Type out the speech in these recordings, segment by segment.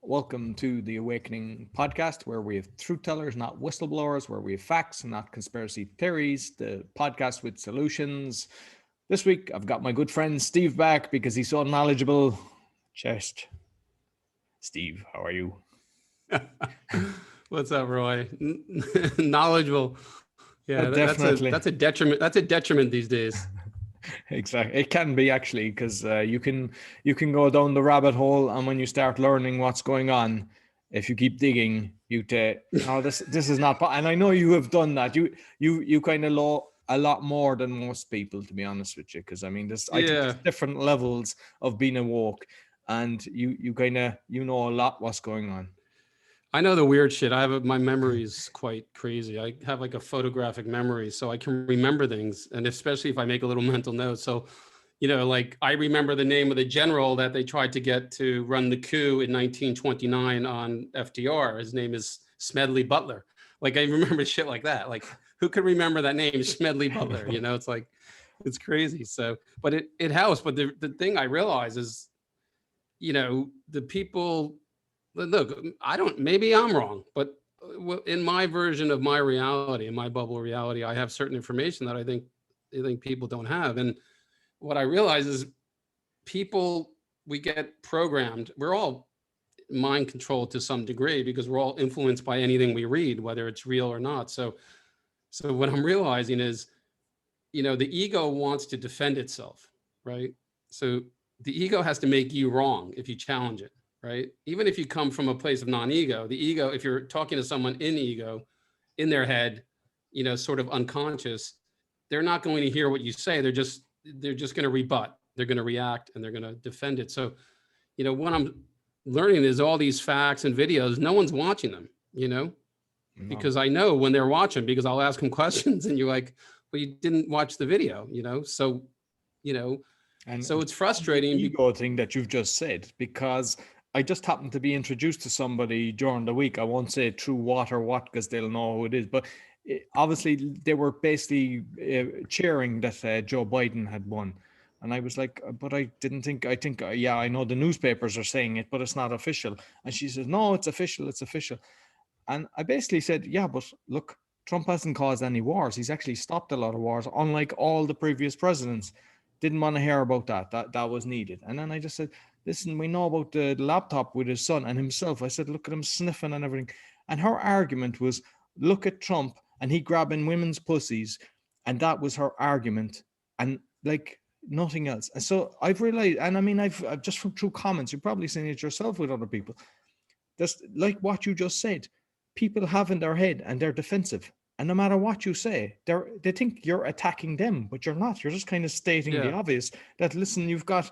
Welcome to the Awakening podcast, where we have truth tellers, not whistleblowers, where we have facts, not conspiracy theories, the podcast with solutions. This week, I've got my good friend Steve back because he's so knowledgeable. Chest. Steve, how are you? What's up, Roy? Knowledgeable. Yeah, definitely. That's a detriment. That's a detriment these days. Exactly. It can be actually, because you can go down the rabbit hole, and when you start learning what's going on, if you keep digging, this is not. And I know you have done that. You kind of know a lot more than most people, to be honest with you, because I mean, I think there's different levels of being awoke, and you kind of know a lot what's going on. I know the weird shit. My memory is quite crazy. I have like a photographic memory, so I can remember things, and especially if I make a little mental note. So, like I remember the name of the general that they tried to get to run the coup in 1929 on FDR. His name is Smedley Butler. Like I remember shit like that. Like who could remember that name, Smedley Butler? It's like, it's crazy. So, but it helps. But the thing I realize is, the people. Look, maybe I'm wrong, but in my version of my reality, in my bubble reality, I have certain information that I think people don't have. And what I realize is we get programmed. We're all mind controlled to some degree because we're all influenced by anything we read, whether it's real or not. So what I'm realizing is, the ego wants to defend itself, right? So the ego has to make you wrong if you challenge it. Right? Even if you come from a place of non-ego, the ego, if you're talking to someone in ego, in their head, sort of unconscious, they're not going to hear what you say. They're just going to rebut. They're going to react and they're going to defend it. So, what I'm learning is all these facts and videos, no one's watching them, No. Because I know when they're watching, because I'll ask them questions and you're like, well, you didn't watch the video, So, and so it's frustrating. The ego thing that you've just said, because I just happened to be introduced to somebody during the week. I won't say through what or what, because they'll know who it is. But obviously, they were basically cheering that Joe Biden had won. And I was like, but I think, I know the newspapers are saying it, but it's not official. And she says, no, it's official. It's official. And I basically said, yeah, but look, Trump hasn't caused any wars. He's actually stopped a lot of wars, unlike all the previous presidents. Didn't want to hear about that. That was needed. And then I just said, listen, we know about the laptop with his son and himself. I said, look at him sniffing and everything. And her argument was, look at Trump and he grabbing women's pussies. And that was her argument. And like nothing else. And so I've realized, and I mean, I've just from through comments, you've probably seen it yourself with other people. That's like what you just said. People have in their head and they're defensive. And no matter what you say, they think you're attacking them, but you're not. You're just kind of stating the obvious that, listen, you've got,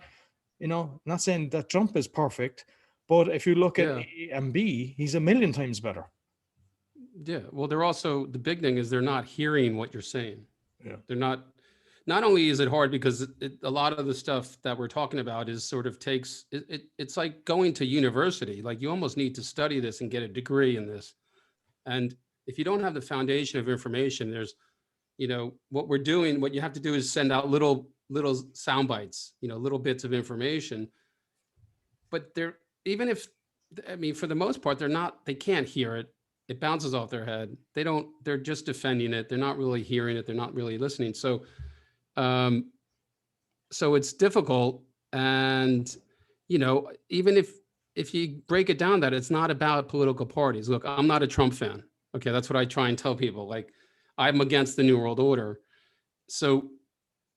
not saying that Trump is perfect, but if you look at A and B, he's a million times better. Yeah. Well, they're also, the big thing is they're not hearing what you're saying. Yeah. They're not only is it hard because a lot of the stuff that we're talking about is sort of it's like going to university. Like you almost need to study this and get a degree in this. And if you don't have the foundation of information, there's, what we're doing, what you have to do is send out little sound bites, little bits of information. But for the most part, they can't hear it. It bounces off their head. They're just defending it. They're not really hearing it. They're not really listening. So it's difficult. And, even if you break it down, that it's not about political parties. Look, I'm not a Trump fan. Okay, that's what I try and tell people. Like, I'm against the New World Order. So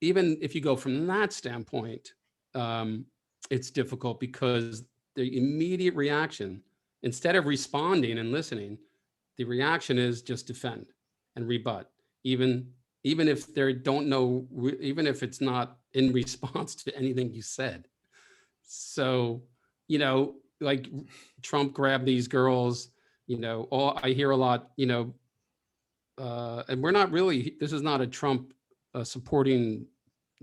even if you go from that standpoint, it's difficult because the immediate reaction, instead of responding and listening, the reaction is just defend and rebut, even if they don't know, even if it's not in response to anything you said. So, like Trump grabbed these girls, I hear a lot, and we're not really, this is not a Trump supporting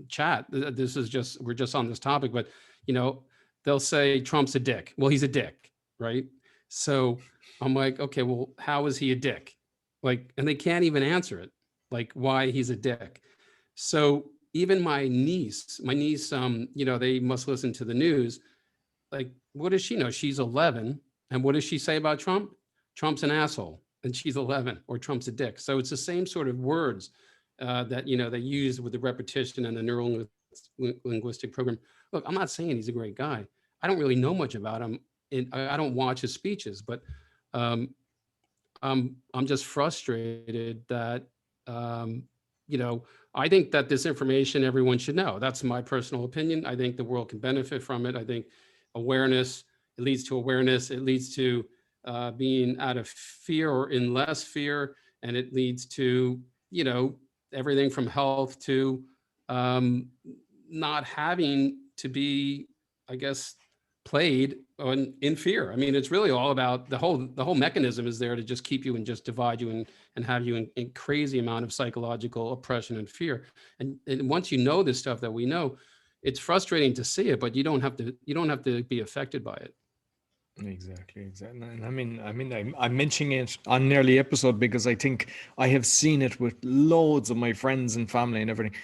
chat. This is we're just on this topic, but, they'll say Trump's a dick. Well, he's a dick, right? So I'm like, okay, well, how is he a dick? Like, and they can't even answer it, like why he's a dick. So even my niece, they must listen to the news. Like, what does she know? She's 11. And what does she say about Trump? Trump's an asshole, and she's 11, or Trump's a dick. So it's the same sort of words that they use with the repetition and the neural linguistic program. Look, I'm not saying he's a great guy. I don't really know much about him. I don't watch his speeches, but um, I'm just frustrated that um, I think that this information everyone should know. That's my personal opinion. I think the world can benefit from it. I think awareness, it leads to awareness. It leads to being out of fear or in less fear, and it leads to everything from health to not having to be, I guess, played in fear. I mean, it's really all about the whole mechanism is there to just keep you and just divide you and have you in crazy amount of psychological oppression and fear. And once you know this stuff that we know, it's frustrating to see it, but you don't have to be affected by it. Exactly. And I'm mentioning it on nearly episode because I think I have seen it with loads of my friends and family and everything.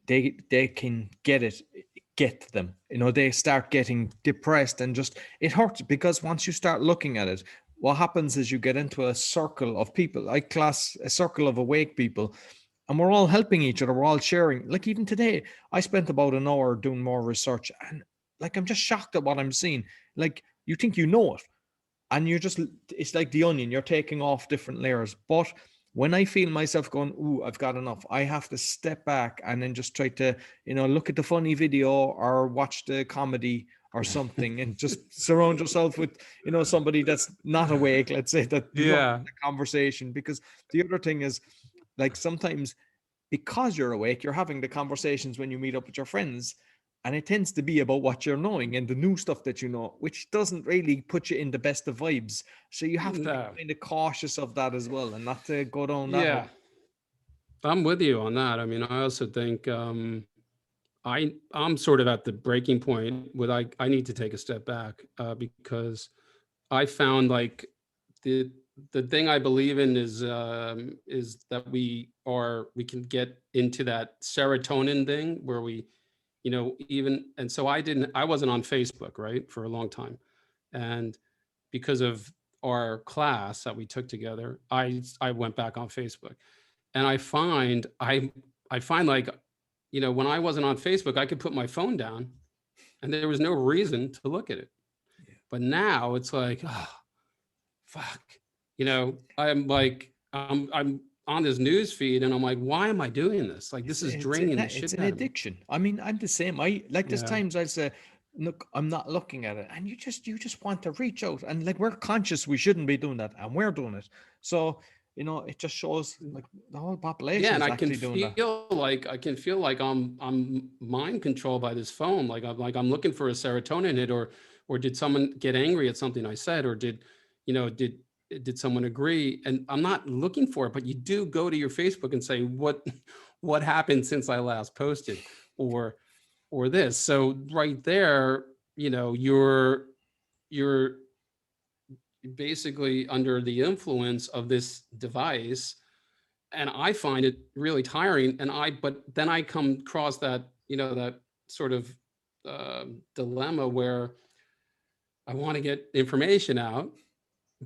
They can get to them. They start getting depressed and just, it hurts because once you start looking at it, what happens is you get into a circle of people. I class a circle of awake people, and we're all helping each other. We're all sharing. Like even today, I spent about an hour doing more research, and like I'm just shocked at what I'm seeing. Like you think you know it, and it's like the onion. You're taking off different layers, but when I feel myself going, ooh, I've got enough, I have to step back and then just try to, look at the funny video or watch the comedy or something and just surround yourself with, somebody that's not awake, let's say, that the conversation. Because the other thing is, like, sometimes because you're awake, you're having the conversations when you meet up with your friends, and it tends to be about what you're knowing and the new stuff that you know, which doesn't really put you in the best of vibes. So you have to be kind of cautious of that as well, and not to go down that hole. I'm with you on that. I mean, I also think I'm sort of at the breaking point with I need to take a step back because I found like the thing I believe in is that we can get into that serotonin thing where we even, and so I wasn't on Facebook, right, for a long time, and because of our class that we took together, I went back on Facebook, and I find like when I wasn't on Facebook, I could put my phone down and there was no reason to look at it. But now it's like, oh, fuck. I'm on this news feed and I'm like, why am I doing this? Like, this is draining the shit It's an out of me. addiction. I mean, I'm the same. I like there's times I'll say, look, I'm not looking at it. And you just want to reach out. And like we're conscious we shouldn't be doing that. And we're doing it. So, it just shows like the whole population And is actually doing that. I can feel like I'm mind controlled by this phone. Like I'm looking for a serotonin hit, or did someone get angry at something I said, or did someone agree? And I'm not looking for it, but you do go to your Facebook and say, what happened since I last posted, or this. So right there, you're basically under the influence of this device, and I find it really tiring. But then I come across that that sort of dilemma where I want to get information out,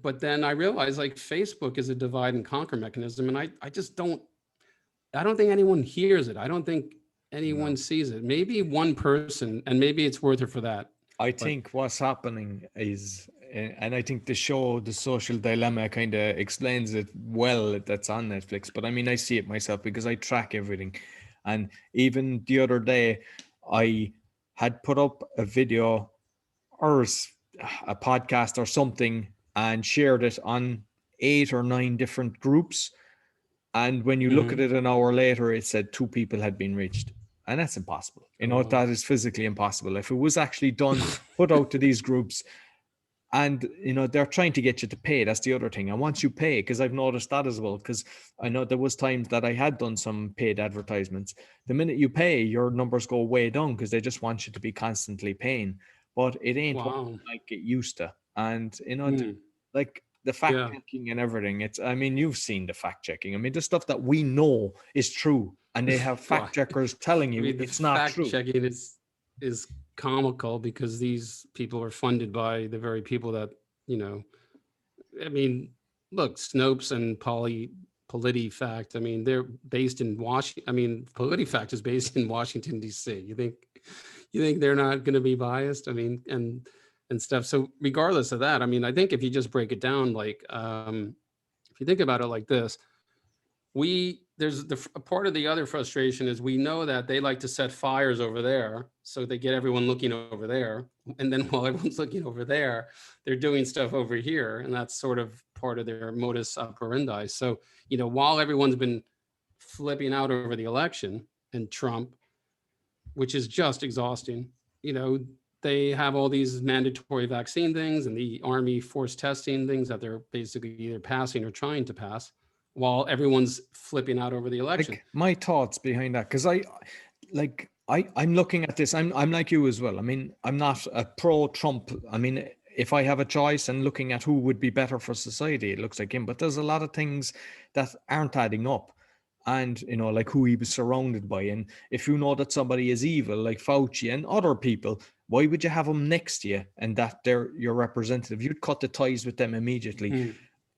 but then I realize like Facebook is a divide and conquer mechanism, and I just don't think anyone hears it. I don't think anyone sees it. Maybe one person, and maybe it's worth it for that. I think what's happening is, and I think the show, The Social Dilemma, kind of explains it well. That's on Netflix. But I mean, I see it myself because I track everything. And even the other day, I had put up a video or a podcast or something and shared it on 8 or 9 different groups. And when you look at it an hour later, it said 2 people had been reached. And that's impossible. That is physically impossible. If it was actually done, put out to these groups, and they're trying to get you to pay. That's the other thing. And once you pay, because I've noticed that as well, because I know there was times that I had done some paid advertisements. The minute you pay, your numbers go way down because they just want you to be constantly paying. But it ain't what like it used to. And like the fact checking and everything. You've seen the fact checking. I mean, the stuff that we know is true, and they have fact checkers telling you it's not true. Fact checking is comical because these people are funded by the very people that you know, I mean, look, Snopes and PolitiFact, I mean, they're based in Washington. I mean, PolitiFact is based in Washington, D.C. You think they're not going to be biased? I mean, and stuff. So regardless of that, I mean, I think if you just break it down, like, if you think about it like this, there's a part of the other frustration is we know that they like to set fires over there, so they get everyone looking over there, and then while everyone's looking over there, they're doing stuff over here, and that's sort of part of their modus operandi. So, you know, while everyone's been flipping out over the election and Trump, which is just exhausting, you know, they have all these mandatory vaccine things and the army force testing things that they're basically either passing or trying to pass while everyone's flipping out over the election. Like, my thoughts behind that, because I'm looking at this. I'm like you as well. I mean, I'm not a pro Trump. I mean, if I have a choice and looking at who would be better for society, it looks like him. But there's a lot of things that aren't adding up. And, you know, like who he was surrounded by. And if you know that somebody is evil, like Fauci and other people, why would you have them next to you and that they're your representative? You'd cut the ties with them immediately.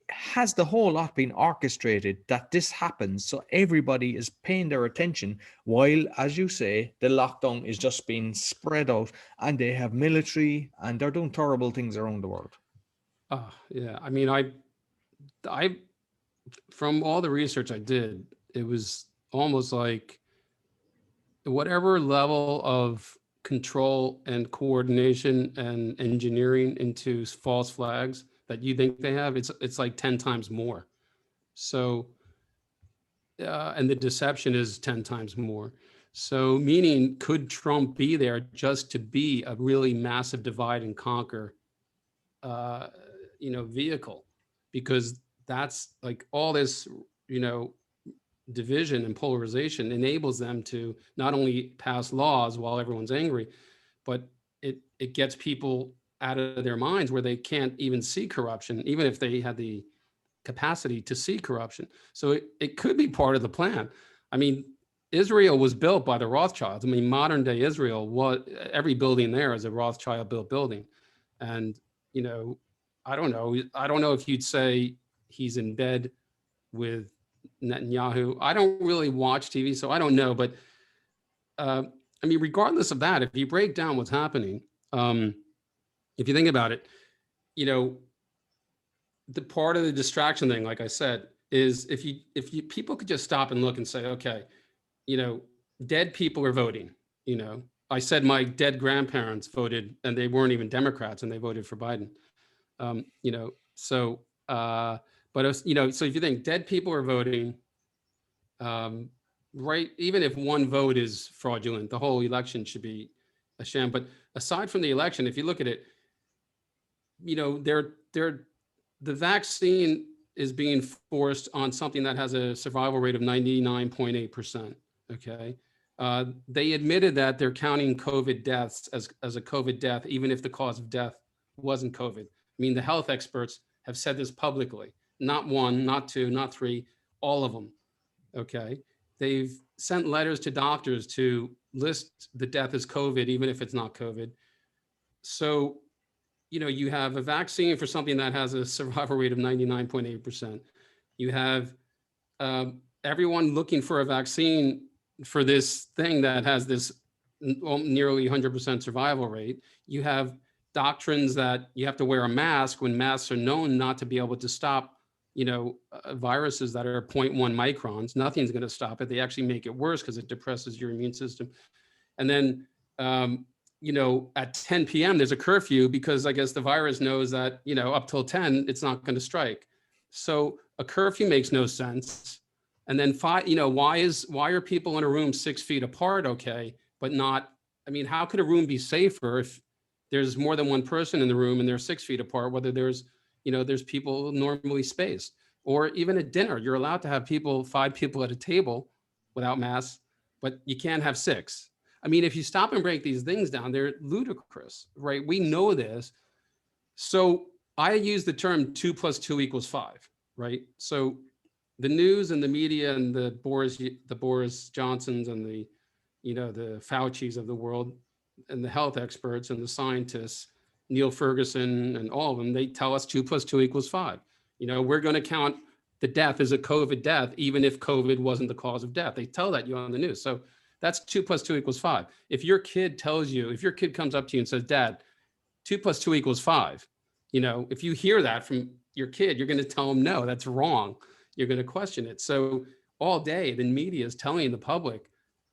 Has the whole lot been orchestrated that this happens so everybody is paying their attention while, as you say, the lockdown is just being spread out and they have military and they're doing terrible things around the world? Yeah. I mean, I, from all the research I did, it was almost like whatever level of control and coordination and engineering into false flags that you think they have, it's like 10 times more. So, and the deception is 10 times more. So, meaning, could Trump be there just to be a really massive divide and conquer, you know, vehicle? Because that's like all this, you know, division and polarization enables them to not only pass laws while everyone's angry, but it gets people out of their minds where they can't even see corruption, even if they had the capacity to see corruption. So it could be part of the plan. I mean, Israel was built by the Rothschilds. I mean, modern day Israel, every building there is a Rothschild built building. And, you know, I don't know if you'd say he's in bed with Netanyahu. I don't really watch TV, so I don't know. But I mean, regardless of that, if you break down what's happening, if you think about it, you know, the part of the distraction thing, like I said, is if you people could just stop and look and say, okay, you know, dead people are voting. You know, I said my dead grandparents voted, and they weren't even Democrats, and they voted for Biden. You know, so but you know, so if you think dead people are voting, right, even if one vote is fraudulent, the whole election should be a sham. But aside from the election, if you look at it, you know, the vaccine is being forced on something that has a survival rate of 99.8%. Okay. They admitted that they're counting COVID deaths as a COVID death, even if the cause of death wasn't COVID. I mean, the health experts have said this publicly, not one, not two, not three, all of them. Okay. They've sent letters to doctors to list the death as COVID, even if it's not COVID. So, you know, you have a vaccine for something that has a survival rate of 99.8%. You have everyone looking for a vaccine for this thing that has this nearly 100% survival rate. You have doctrines that you have to wear a mask when masks are known not to be able to stop, you know, viruses that are 0.1 microns. Nothing's going to stop it. They actually make it worse because it depresses your immune system. And then, you know, at 10 p.m., there's a curfew because I guess the virus knows that, you know, up till 10, it's not going to strike. So a curfew makes no sense. And then you know, why are people in a room 6 feet apart? Okay. But not, I mean, how could a room be safer if there's more than one person in the room and they're 6 feet apart, whether there's, you know, there's people normally spaced, or even at dinner, you're allowed to have 5 people at a table without masks, but you can't have 6. I mean, if you stop and break these things down, they're ludicrous, right? We know this. So I use the term 2 + 2 = 5, right? So the news and the media and the Boris Johnsons and the, you know, the Faucis of the world and the health experts and the scientists Neil Ferguson and all of them, they tell us 2 + 2 = 5. You know, we're going to count the death as a COVID death, even if COVID wasn't the cause of death. They tell that you on the news. So that's 2 + 2 = 5. If your kid tells you, if your kid comes up to you and says, Dad, 2 + 2 = 5, you know, if you hear that from your kid, you're going to tell them, no, that's wrong. You're going to question it. So all day, the media is telling the public,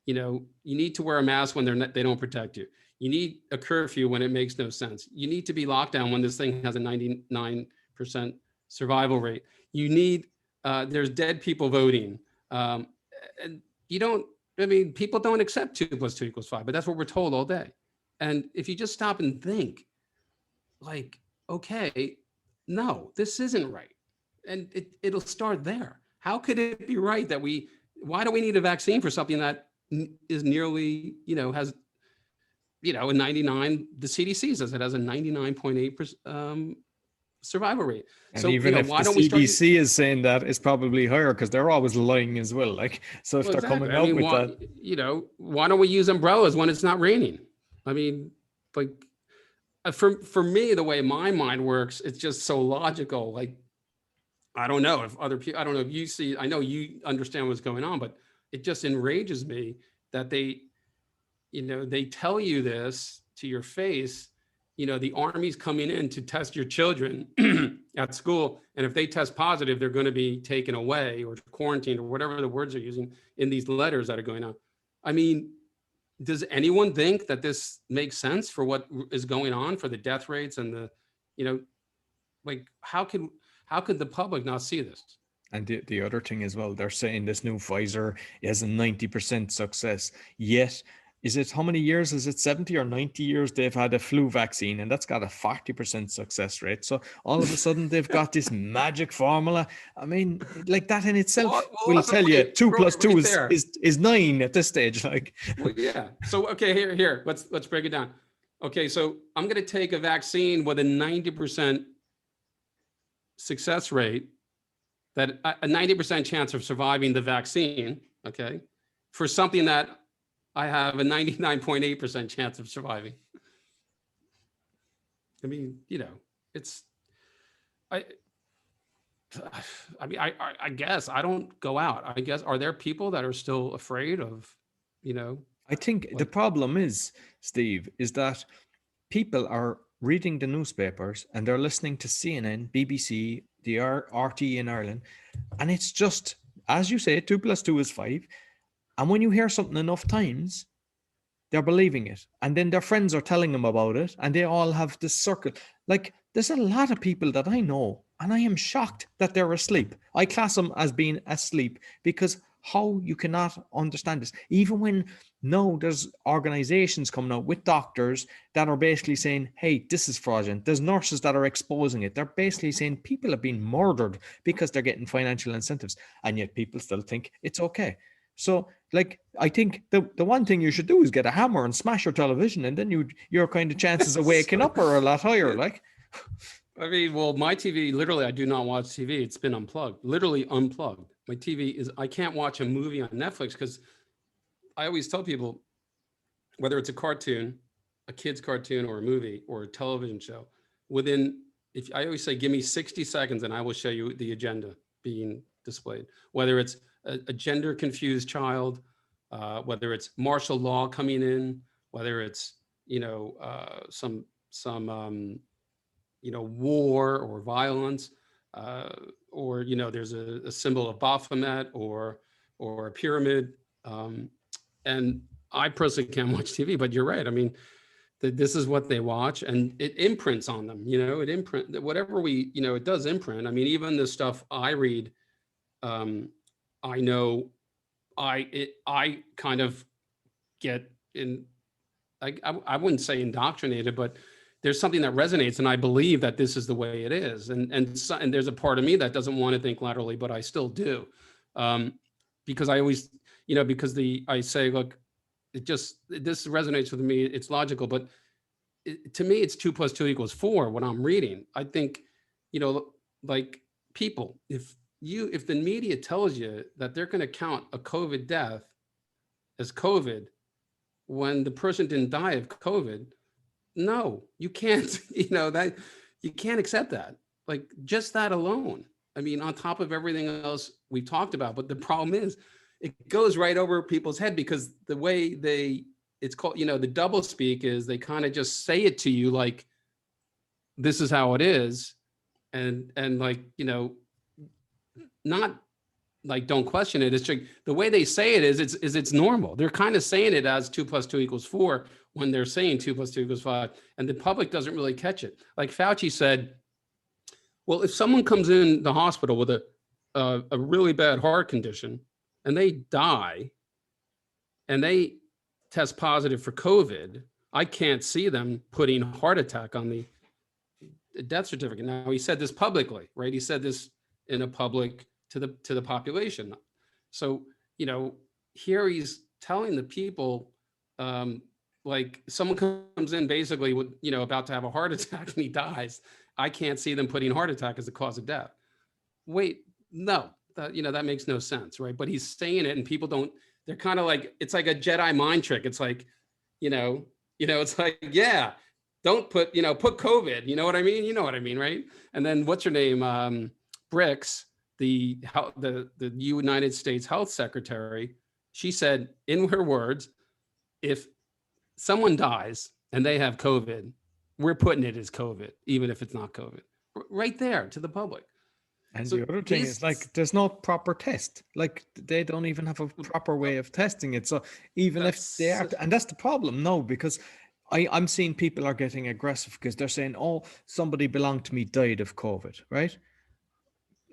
you know, you need to wear a mask when they don't protect you. You need a curfew when it makes no sense. You need to be locked down when this thing has a 99% survival rate. You need, there's dead people voting. And you don't, I mean, people don't accept 2 + 2 = 5, but that's what we're told all day. And if you just stop and think, like, okay, no, this isn't right. And it'll start there. How could it be right that why do we need a vaccine for something that is nearly, you know, has, you know, a 99, the CDC says it has a 99.8% survival rate. And so even if why the don't we start CDC is saying that, it's probably higher because they're always lying as well. Like, so if Well, they're exactly. coming out with that, you know, why don't we use umbrellas when it's not raining? I mean, like, for me, the way my mind works, it's just so logical. Like, I don't know if other people, I don't know if you see, I know you understand what's going on, but it just enrages me that they, you know, they tell you this to your face. You know, the army's coming in to test your children at school. And if they test positive, they're going to be taken away or quarantined or whatever the words are using in these letters that are going on. I mean, does anyone think that this makes sense for what is going on, for the death rates and the, you know, like, how could the public not see this? and the other thing as well, they're saying this new Pfizer has a 90% success. Yet, is it how many years? Is it 70 or 90 years they've had a flu vaccine, and that's got a 40% success rate. So all of a sudden they've got this magic formula. I mean, like, that in itself will tell you 2 + 2 is 9 at this stage. Like, well, yeah. So okay, here, let's break it down. Okay, so I'm going to take a vaccine with a 90% success rate, that a 90% chance of surviving the vaccine, okay, for something that I have a 99.8% chance of surviving. I mean, you know, it's, I mean, I guess I don't go out. I guess, are there people that are still afraid of, you know? I think the problem is, Steve, is that people are reading the newspapers and they're listening to CNN, BBC, the RT in Ireland, and it's just, as you say, 2 + 2 = 5. And when you hear something enough times, they're believing it. And then their friends are telling them about it, and they all have this circle. Like, there's a lot of people that I know, and I am shocked that they're asleep. I class them as being asleep, because how you cannot understand this. Even when now there's organizations coming out with doctors that are basically saying, hey, this is fraudulent. There's nurses that are exposing it. They're basically saying people have been murdered because they're getting financial incentives. And yet people still think it's okay. So, like, I think the one thing you should do is get a hammer and smash your television, and then your kind of chances of waking up are a lot higher. Like, I mean, well, my TV, literally, I do not watch TV. It's been unplugged, literally unplugged. My TV is, I can't watch a movie on Netflix, because I always tell people, whether it's a cartoon, a kid's cartoon, or a movie, or a television show, if I always say, give me 60 seconds and I will show you the agenda being displayed, whether it's a gender confused child, whether it's martial law coming in, whether it's, you know, some you know, war or violence, or, you know, there's a symbol of Baphomet or a pyramid. And I personally can't watch TV, but you're right. I mean, this is what they watch, and it imprints on them, you know, whatever we, you know, it does imprint. I mean, even the stuff I read, I know I kind of get in, I wouldn't say indoctrinated, but there's something that resonates, and I believe that this is the way it is. And there's a part of me that doesn't want to think laterally, but I still do. Because I always, you know, because I say, look, this resonates with me. It's logical, but to me, it's 2 + 2 = 4 when I'm reading. I think, you know, like, people, if the media tells you that they're going to count a COVID death as COVID when the person didn't die of COVID, no, you can't, that you can't accept that. Like just that alone. I mean, on top of everything else we talked about, but the problem is it goes right over people's head because the way it's called, the double speak is they kind of just say it to you like, this is how it is. And like, not like, don't question it. It's like the way they say it is it's normal. They're kind of saying it as 2 + 2 = 4 when they're saying 2 + 2 = 5, and the public doesn't really catch it. Like Fauci said, well, if someone comes in the hospital with a really bad heart condition and they die and they test positive for COVID, I can't see them putting heart attack on the death certificate. Now, he said this publicly, right? He said this in a public to the population. So, here he's telling the people, like someone comes in basically with, about to have a heart attack and he dies. I can't see them putting heart attack as the cause of death. Wait, no, that makes no sense, right? But he's saying it and people don't, they're kind of like, it's like a Jedi mind trick. It's like, it's like, yeah, don't put COVID, you know what I mean? You know what I mean, right? And then what's her name? Bricks, the United States Health Secretary, she said in her words, if someone dies and they have COVID, we're putting it as COVID, even if it's not COVID, right there to the public. And so the other thing is like, there's no proper test. Like they don't even have a proper way of testing it. So even if they are, and that's the problem, no, because I'm seeing people are getting aggressive because they're saying, oh, somebody belonged to me died of COVID, right?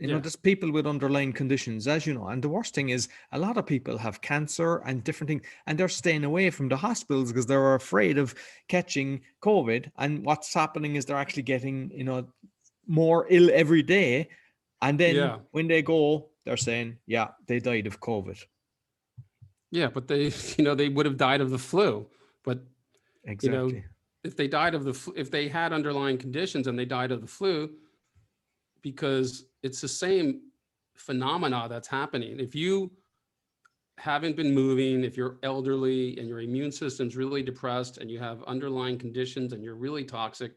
There's people with underlying conditions, as you know, and the worst thing is a lot of people have cancer and different things, and they're staying away from the hospitals because they're afraid of catching COVID. And what's happening is they're actually getting, more ill every day. And then when they go, they're saying, yeah, they died of COVID. Yeah, but they, they would have died of the flu. But, exactly. If they died of the flu, if they had underlying conditions and they died of the flu, because it's the same phenomena that's happening. If you haven't been moving, if you're elderly and your immune system's really depressed and you have underlying conditions and you're really toxic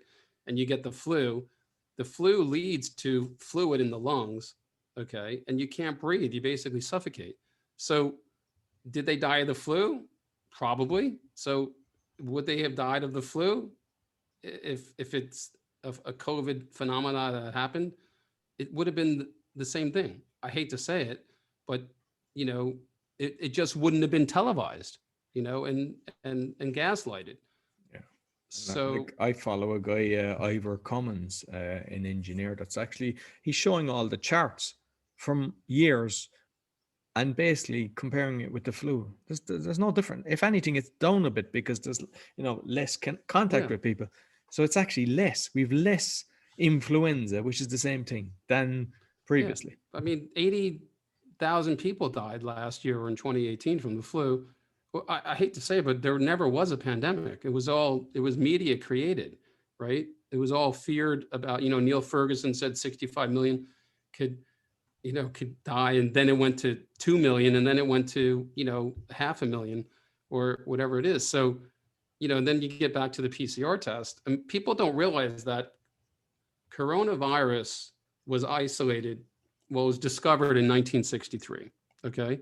and you get the flu leads to fluid in the lungs, okay? And you can't breathe, you basically suffocate. So did they die of the flu? Probably. So would they have died of the flu if it's a COVID phenomena that happened? It would have been the same thing. I hate to say it, but it just wouldn't have been televised, and gaslighted. Yeah. So I follow a guy, Ivor Cummins, an engineer that's actually, he's showing all the charts from years and basically comparing it with the flu. There's no different. If anything, it's down a bit because there's, less contact with people. So it's actually less. We've less influenza, which is the same thing than previously. I mean, 80,000 people died last year or in 2018 from the flu. Well, I hate to say it, but there never was a pandemic. It was media created, right? It was all feared about, Neil Ferguson said 65 million could die. And then it went to 2 million and then it went to, 500,000 or whatever it is. So, then you get back to the PCR test and people don't realize that coronavirus was was discovered in 1963, okay?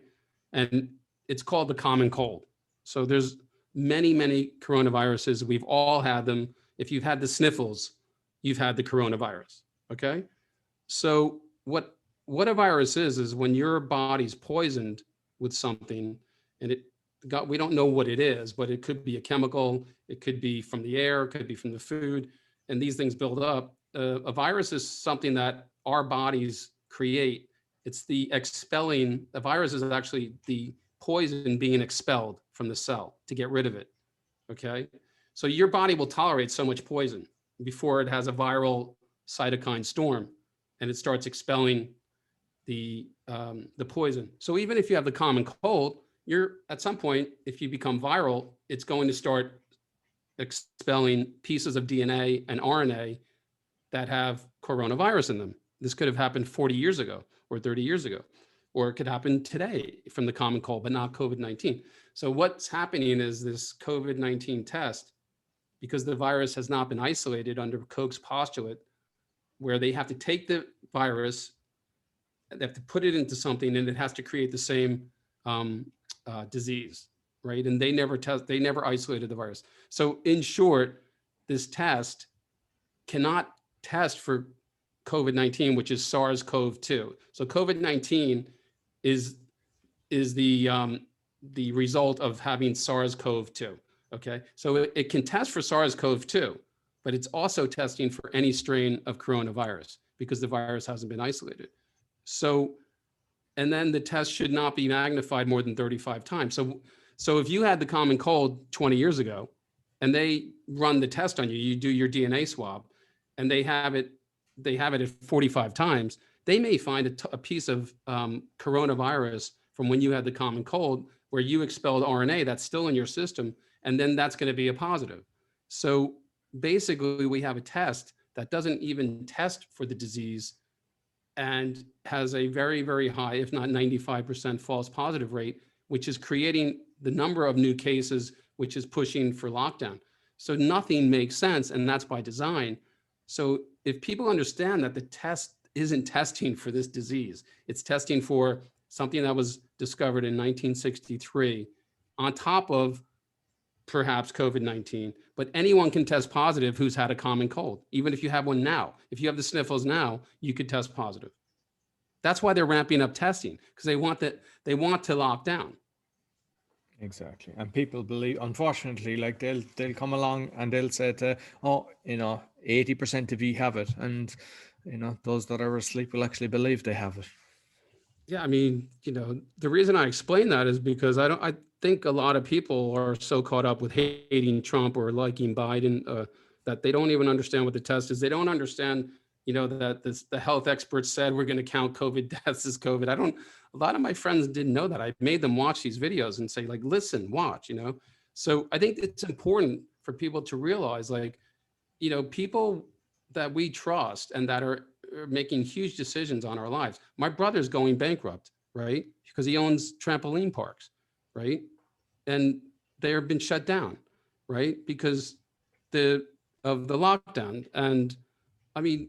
And it's called the common cold. So there's many, many coronaviruses. We've all had them. If you've had the sniffles, you've had the coronavirus, okay? So what a virus is when your body's poisoned with something and we don't know what it is, but it could be a chemical, it could be from the air, it could be from the food, and these things build up. A virus is something that our bodies create. It's the virus is actually the poison being expelled from the cell to get rid of it, okay? So your body will tolerate so much poison before it has a viral cytokine storm and it starts expelling the poison. So even if you have the common cold, at some point, if you become viral, it's going to start expelling pieces of DNA and RNA that have coronavirus in them. This could have happened 40 years ago or 30 years ago, or it could happen today from the common cold, but not COVID-19. So what's happening is this COVID-19 test because the virus has not been isolated under Koch's postulate, where they have to take the virus, they have to put it into something, and it has to create the same disease, right? And they never isolated the virus. So in short, this test cannot test for COVID-19, which is SARS-CoV-2. So COVID-19 is the result of having SARS-CoV-2. Okay, so it can test for SARS-CoV-2, but it's also testing for any strain of coronavirus because the virus hasn't been isolated. So, and then the test should not be magnified more than 35 times. So if you had the common cold 20 years ago, and they run the test on you, you do your DNA swab, and they have it at 45 times, they may find a piece of coronavirus from when you had the common cold, where you expelled RNA that's still in your system, and then that's going to be a positive. So basically, we have a test that doesn't even test for the disease and has a very, very high, if not 95% false positive rate, which is creating the number of new cases, which is pushing for lockdown. So nothing makes sense, and that's by design. So if people understand that the test isn't testing for this disease, it's testing for something that was discovered in 1963 on top of perhaps COVID-19, but anyone can test positive who's had a common cold. Even if you have one now, if you have the sniffles now, you could test positive. That's why they're ramping up testing, because they want to lock down. Exactly. And people believe, unfortunately, like they'll come along and they'll say to, 80% of you have it. And, those that are asleep will actually believe they have it. Yeah, I mean, the reason I explain that is because I think a lot of people are so caught up with hating Trump or liking Biden that they don't even understand what the test is. They don't understand, that the health experts said we're going to count COVID deaths as COVID. A lot of my friends didn't know that. I made them watch these videos and say, like, listen, watch, So I think it's important for people to realize, like, people that we trust and that are making huge decisions on our lives. My brother's going bankrupt, right? Because he owns trampoline parks, right? And they've been shut down, right? Because of the lockdown. And I mean,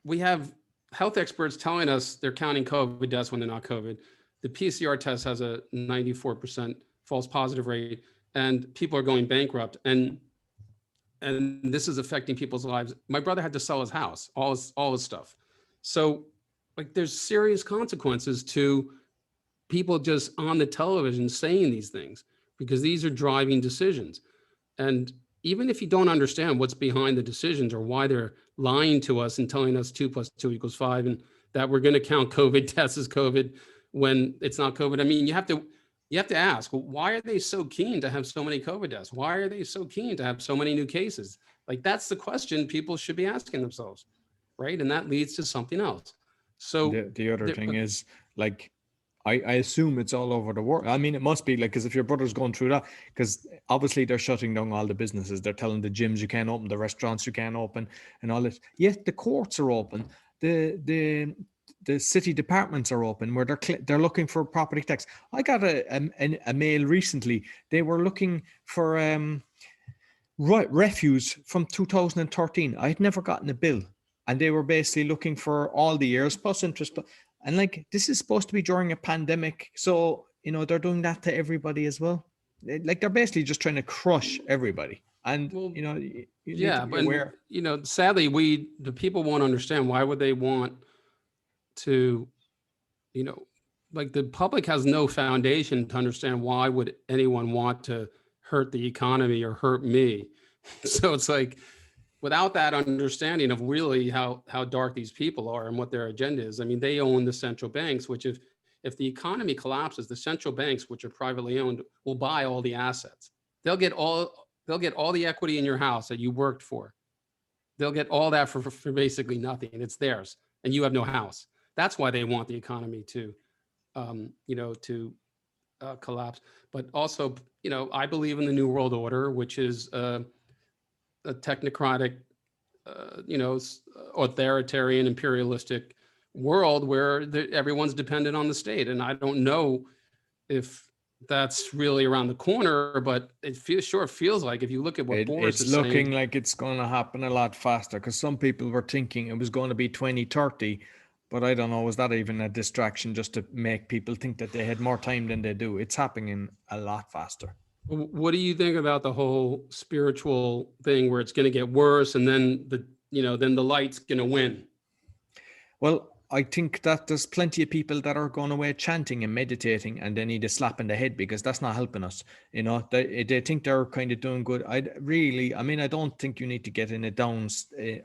we have health experts telling us they're counting COVID deaths when they're not COVID. The PCR test has a 94% false positive rate, and people are going bankrupt. And this is affecting people's lives. My brother had to sell his house, all his stuff. So, like, there's serious consequences to people just on the television saying these things, because these are driving decisions. And even if you don't understand what's behind the decisions or why they're lying to us and telling us 2 + 2 = 5, and that we're going to count COVID tests as COVID when it's not COVID. I mean, you have to ask, well, why are they so keen to have so many COVID deaths? Why are they so keen to have so many new cases? Like, that's the question people should be asking themselves, right? And that leads to something else. So the other thing is, like, I assume it's all over the world. I mean, it must be, like, because if your brother's going through that, because obviously they're shutting down all the businesses. They're telling the gyms you can't open, the restaurants you can't open, and all this. Yet the courts are open. The city departments are open, where they're looking for property tax. I got a mail recently. They were looking for refuse from 2013. I had never gotten a bill, and they were basically looking for all the years plus interest. And, like, this is supposed to be during a pandemic, so they're doing that to everybody as well. Like, they're basically just trying to crush everybody. And well, you need yeah, to be but aware. Sadly, the people won't understand. Why would they want to, like, the public has no foundation to understand why would anyone want to hurt the economy or hurt me. So it's like, without that understanding of really how dark these people are and what their agenda is. I mean, they own the central banks, which if the economy collapses, the central banks, which are privately owned, will buy all the assets. They'll get all the equity in your house that you worked for. They'll get all that for basically nothing. It's theirs, and you have no house. That's why they want the economy to, collapse. But also, I believe in the New World Order, which is a technocratic, authoritarian, imperialistic world where everyone's dependent on the state. And I don't know if that's really around the corner, but it feels like if you look at what Boris It's is looking saying, like it's going to happen a lot faster because some people were thinking it was going to be 2030, but I don't know, was that even a distraction just to make people think that they had more time than they do? It's happening a lot faster. what do you think about the whole spiritual thing where it's going to get worse and then then the light's going to win? Well, I think that there's plenty of people that are going away chanting and meditating and they need a slap in the head because that's not helping us. They think they're kind of doing good. I don't think you need to get in a down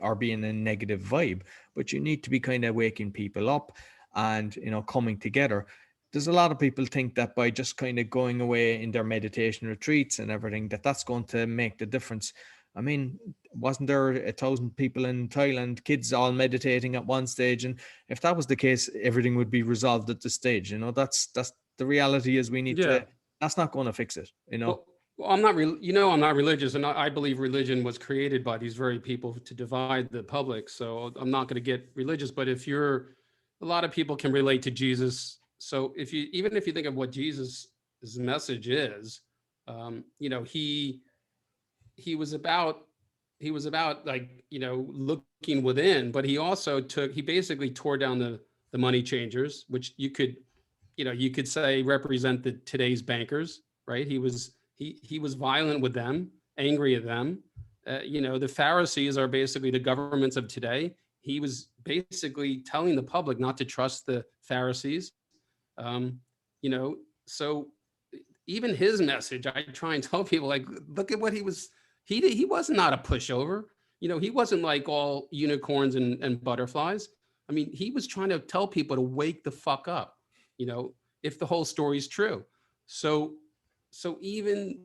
or be in a negative vibe, but you need to be kind of waking people up and, coming together. There's a lot of people think that by just kind of going away in their meditation retreats and everything, that's going to make the difference. I mean, wasn't there 1,000 people in Thailand, kids all meditating at one stage? And if that was the case, everything would be resolved at this stage. That's the reality is we need Yeah. to, that's not going to fix it, Well, I'm not, I'm not religious, and I believe religion was created by these very people to divide the public. So I'm not going to get religious. But a lot of people can relate to Jesus. So even if you think of what Jesus' message is, he was about like looking within, but he basically tore down the money changers, which you could say represent today's bankers, right? He was violent with them, angry at them. The Pharisees are basically the governments of today. He was basically telling the public not to trust the Pharisees. So even his message, I try and tell people, like, look at what he was. He was not a pushover. He wasn't like all unicorns and butterflies. I mean, he was trying to tell people to wake the fuck up, if the whole story is true. So even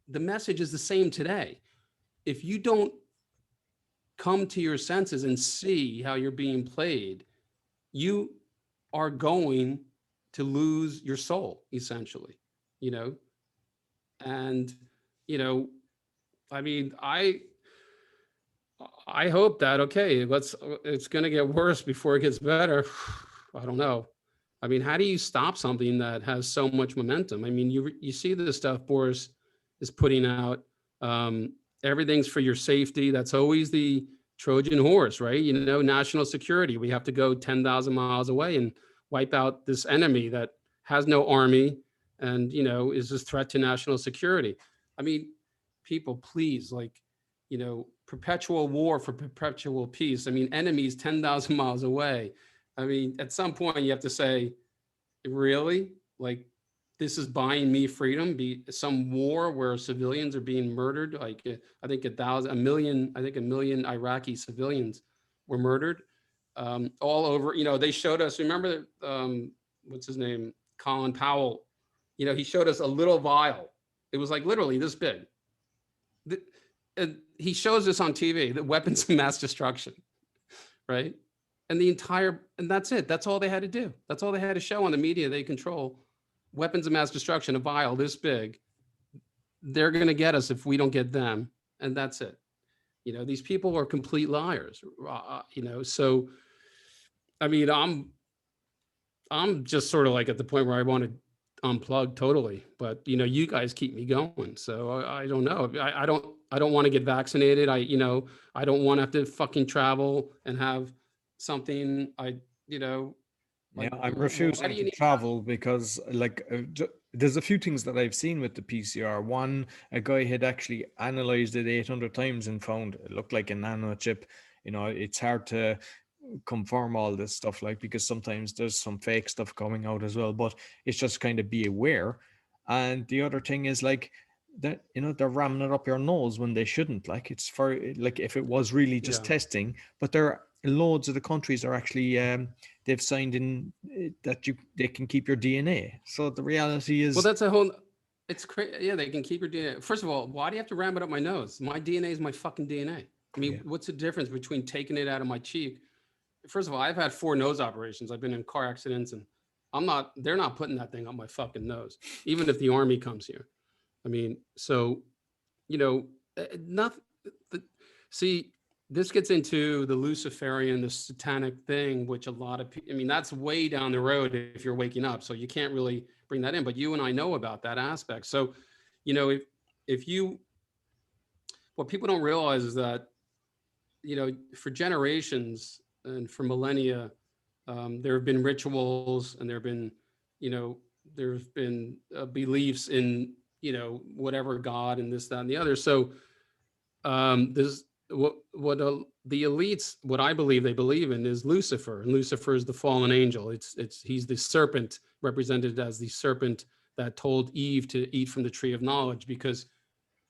the message is the same today. If you don't come to your senses and see how you're being played, you are going to lose your soul, essentially, and, I mean, I hope that, okay, it's going to get worse before it gets better. I don't know. I mean, how do you stop something that has so much momentum? I mean, you see the stuff Boris is putting out. Everything's for your safety. That's always the Trojan horse, right? National security. We have to go 10,000 miles away and wipe out this enemy that has no army and, is this threat to national security. I mean, people, please, like, perpetual war for perpetual peace. I mean, enemies 10,000 miles away. I mean, at some point you have to say, really? Like, this is buying me freedom? Be some war where civilians are being murdered? Like, I think a million Iraqi civilians were murdered all over. They showed us, remember, what's his name? Colin Powell. He showed us a little vial. It was like literally this big. He shows us on TV, the weapons of mass destruction, right? And that's it. That's all they had to do. That's all they had to show on the media they control. Weapons of mass destruction, a vial this big. They're going to get us if we don't get them. And that's it. These people are complete liars, so, I mean, I'm just sort of like at the point where I want to unplug totally, but you guys keep me going. So I don't know. I don't want to get vaccinated. I don't want to have to fucking travel and have something. Yeah, I'm refusing to travel because, like, there's a few things that I've seen with the PCR. One, a guy had actually analyzed it 800 times and found it looked like a nano chip. It's hard to confirm all this stuff, like, because sometimes there's some fake stuff coming out as well, but it's just kind of be aware. And the other thing is, like, that they're ramming it up your nose when they shouldn't. Like, it's for, like, if it was really just testing, but there are loads of the countries are actually they've signed in that they can keep your DNA. So the reality is, well, that's a whole, it's crazy. Yeah, they can keep your DNA. First of all, why do you have to ram it up my nose? My DNA is my fucking DNA. I mean, what's the difference between taking it out of my cheek? First of all, I've had 4 nose operations. I've been in car accidents, and they're not putting that thing on my fucking nose, even if the army comes here. I mean, so, nothing. See, this gets into the Luciferian, the satanic thing, which a lot of people, I mean, that's way down the road if you're waking up. So you can't really bring that in, but you and I know about that aspect. So, you know, if you, what people don't realize is that, you know, for generations and for millennia, there have been rituals and there have been, you know, there's been beliefs in, you know, whatever God and this, that, and the other. So there's the elites, what I believe they believe in is Lucifer, and Lucifer is the fallen angel. He's the serpent, represented as the serpent that told Eve to eat from the tree of knowledge, because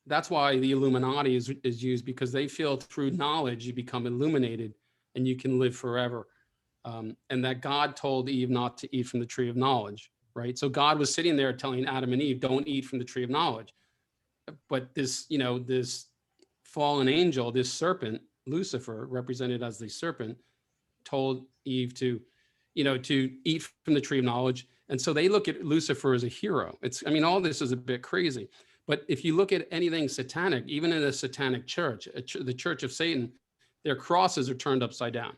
that's why the Illuminati is used, because they feel through knowledge you become illuminated and you can live forever. And that God told Eve not to eat from the tree of knowledge, right? So God was sitting there telling Adam and Eve, don't eat from the tree of knowledge. But this, you know, this fallen angel, this serpent, Lucifer, represented as the serpent, told Eve to, you know, to eat from the tree of knowledge. And so they look at Lucifer as a hero. I mean, all this is a bit crazy. But if you look at anything satanic, even in a satanic church, the Church of Satan, their crosses are turned upside down,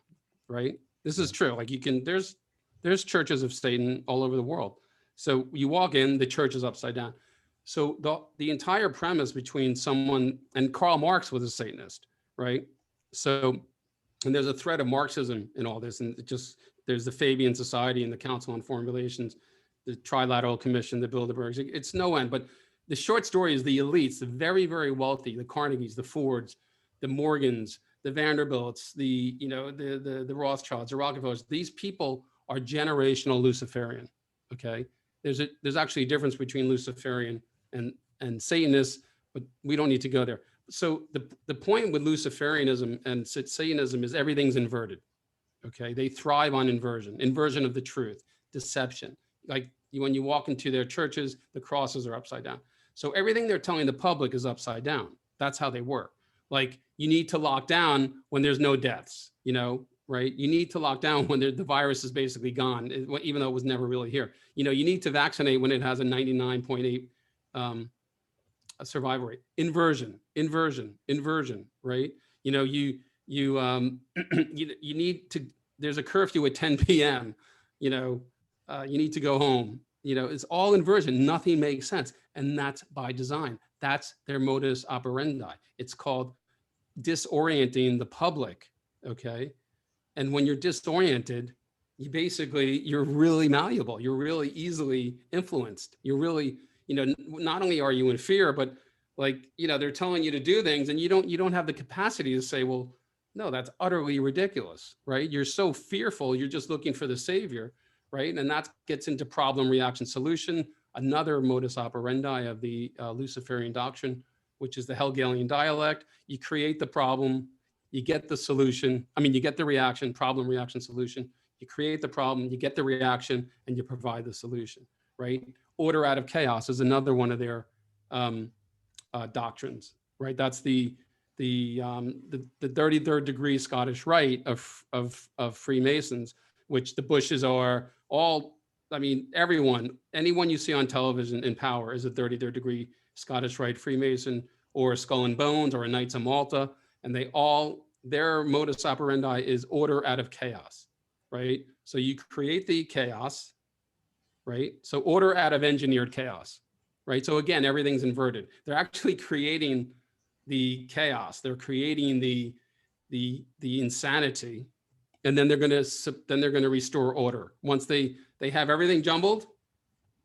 right? This is true. Like there's churches of Satan all over the world. So you walk in, the church is upside down. So the entire premise between someone, and Karl Marx was a Satanist, right? So, and there's a thread of Marxism in all this, and there's the Fabian Society and the Council on Foreign Relations, the Trilateral Commission, the Bilderbergs. It's no end. But the short story is the elites, the very, very wealthy, the Carnegies, the Fords, the Morgans, the Vanderbilts, the Rothschilds, the Rockefellers. These people are generational Luciferian. Okay, there's actually a difference between Luciferian and Satanists, but we don't need to go there. So the point with Luciferianism and Satanism is everything's inverted. Okay, they thrive on inversion of the truth, deception. Like when you walk into their churches, the crosses are upside down. So everything they're telling the public is upside down. That's how they work. Like you need to lock down when there's no deaths, you know, right? You need to lock down when the virus is basically gone, even though it was never really here. You know, you need to vaccinate when it has a 99.8 survival rate. Inversion, right? You know, you need to, there's a curfew at 10 p.m., you know, you need to go home. You know, it's all inversion. Nothing makes sense. And that's by design. That's their modus operandi. It's called disorienting the public, okay? And when you're disoriented, you're really malleable. You're really easily influenced. You're really, you know, not only are you in fear, but like, you know, they're telling you to do things and you don't have the capacity to say, well, no, that's utterly ridiculous, right? You're so fearful. You're just looking for the savior, right? And that gets into problem, reaction, solution, another modus operandi of the Luciferian doctrine, which is the Hegelian dialect. You create the problem, you get the solution. I mean, you get the reaction, problem, reaction, solution. You create the problem, you get the reaction, and you provide the solution, right? Order out of chaos is another one of their doctrines, right? That's the 33rd degree Scottish Rite of Freemasons, which the Bushes are all. I mean, anyone you see on television in power is a 33rd degree Scottish Rite Freemason or a Skull and Bones or a Knights of Malta, and their modus operandi is order out of chaos, right? So you create the chaos, right? So order out of engineered chaos, right? So again, everything's inverted. They're actually creating the chaos. They're creating the insanity, and then they're going to restore order once they have everything jumbled,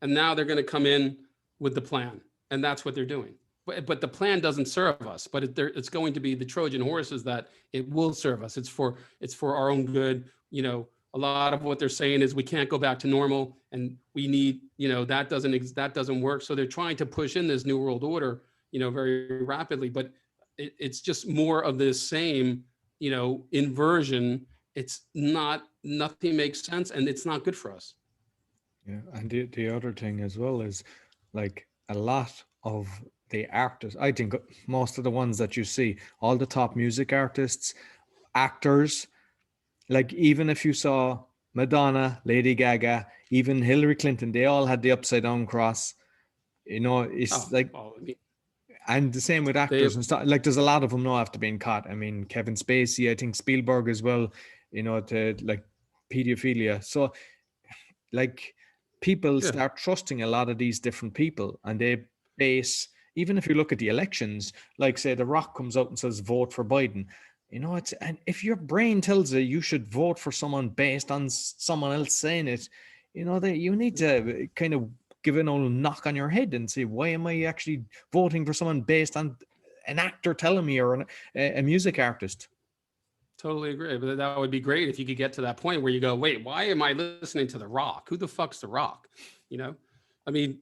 and now they're going to come in with the plan, and that's what they're doing. But the plan doesn't serve us, but it's going to be the Trojan horses that it will serve us. It's for our own good. You know, a lot of what they're saying is we can't go back to normal, and we need, you know, that doesn't work. So they're trying to push in this new world order, you know, very rapidly. But it's just more of the same, you know, inversion. Nothing makes sense, and it's not good for us. Yeah, and the other thing as well is, like, a lot of the artists, I think most of the ones that you see, all the top music artists, actors, like even if you saw Madonna, Lady Gaga, even Hillary Clinton, they all had the upside down cross. You know, it's And the same with actors and stuff. Like there's a lot of them now after being caught. I mean, Kevin Spacey, I think Spielberg as well, to like pedophilia. So like people start trusting a lot of these different people, and they base, even if you look at the elections, like say The Rock comes out and says vote for Biden, and if your brain tells you should vote for someone based on someone else saying it, that you need to kind of give an old knock on your head and say, why am I actually voting for someone based on an actor telling me, or a music artist? Totally agree. But that would be great if you could get to that point where you go, wait, why am I listening to The Rock? Who the fuck's The Rock? I mean,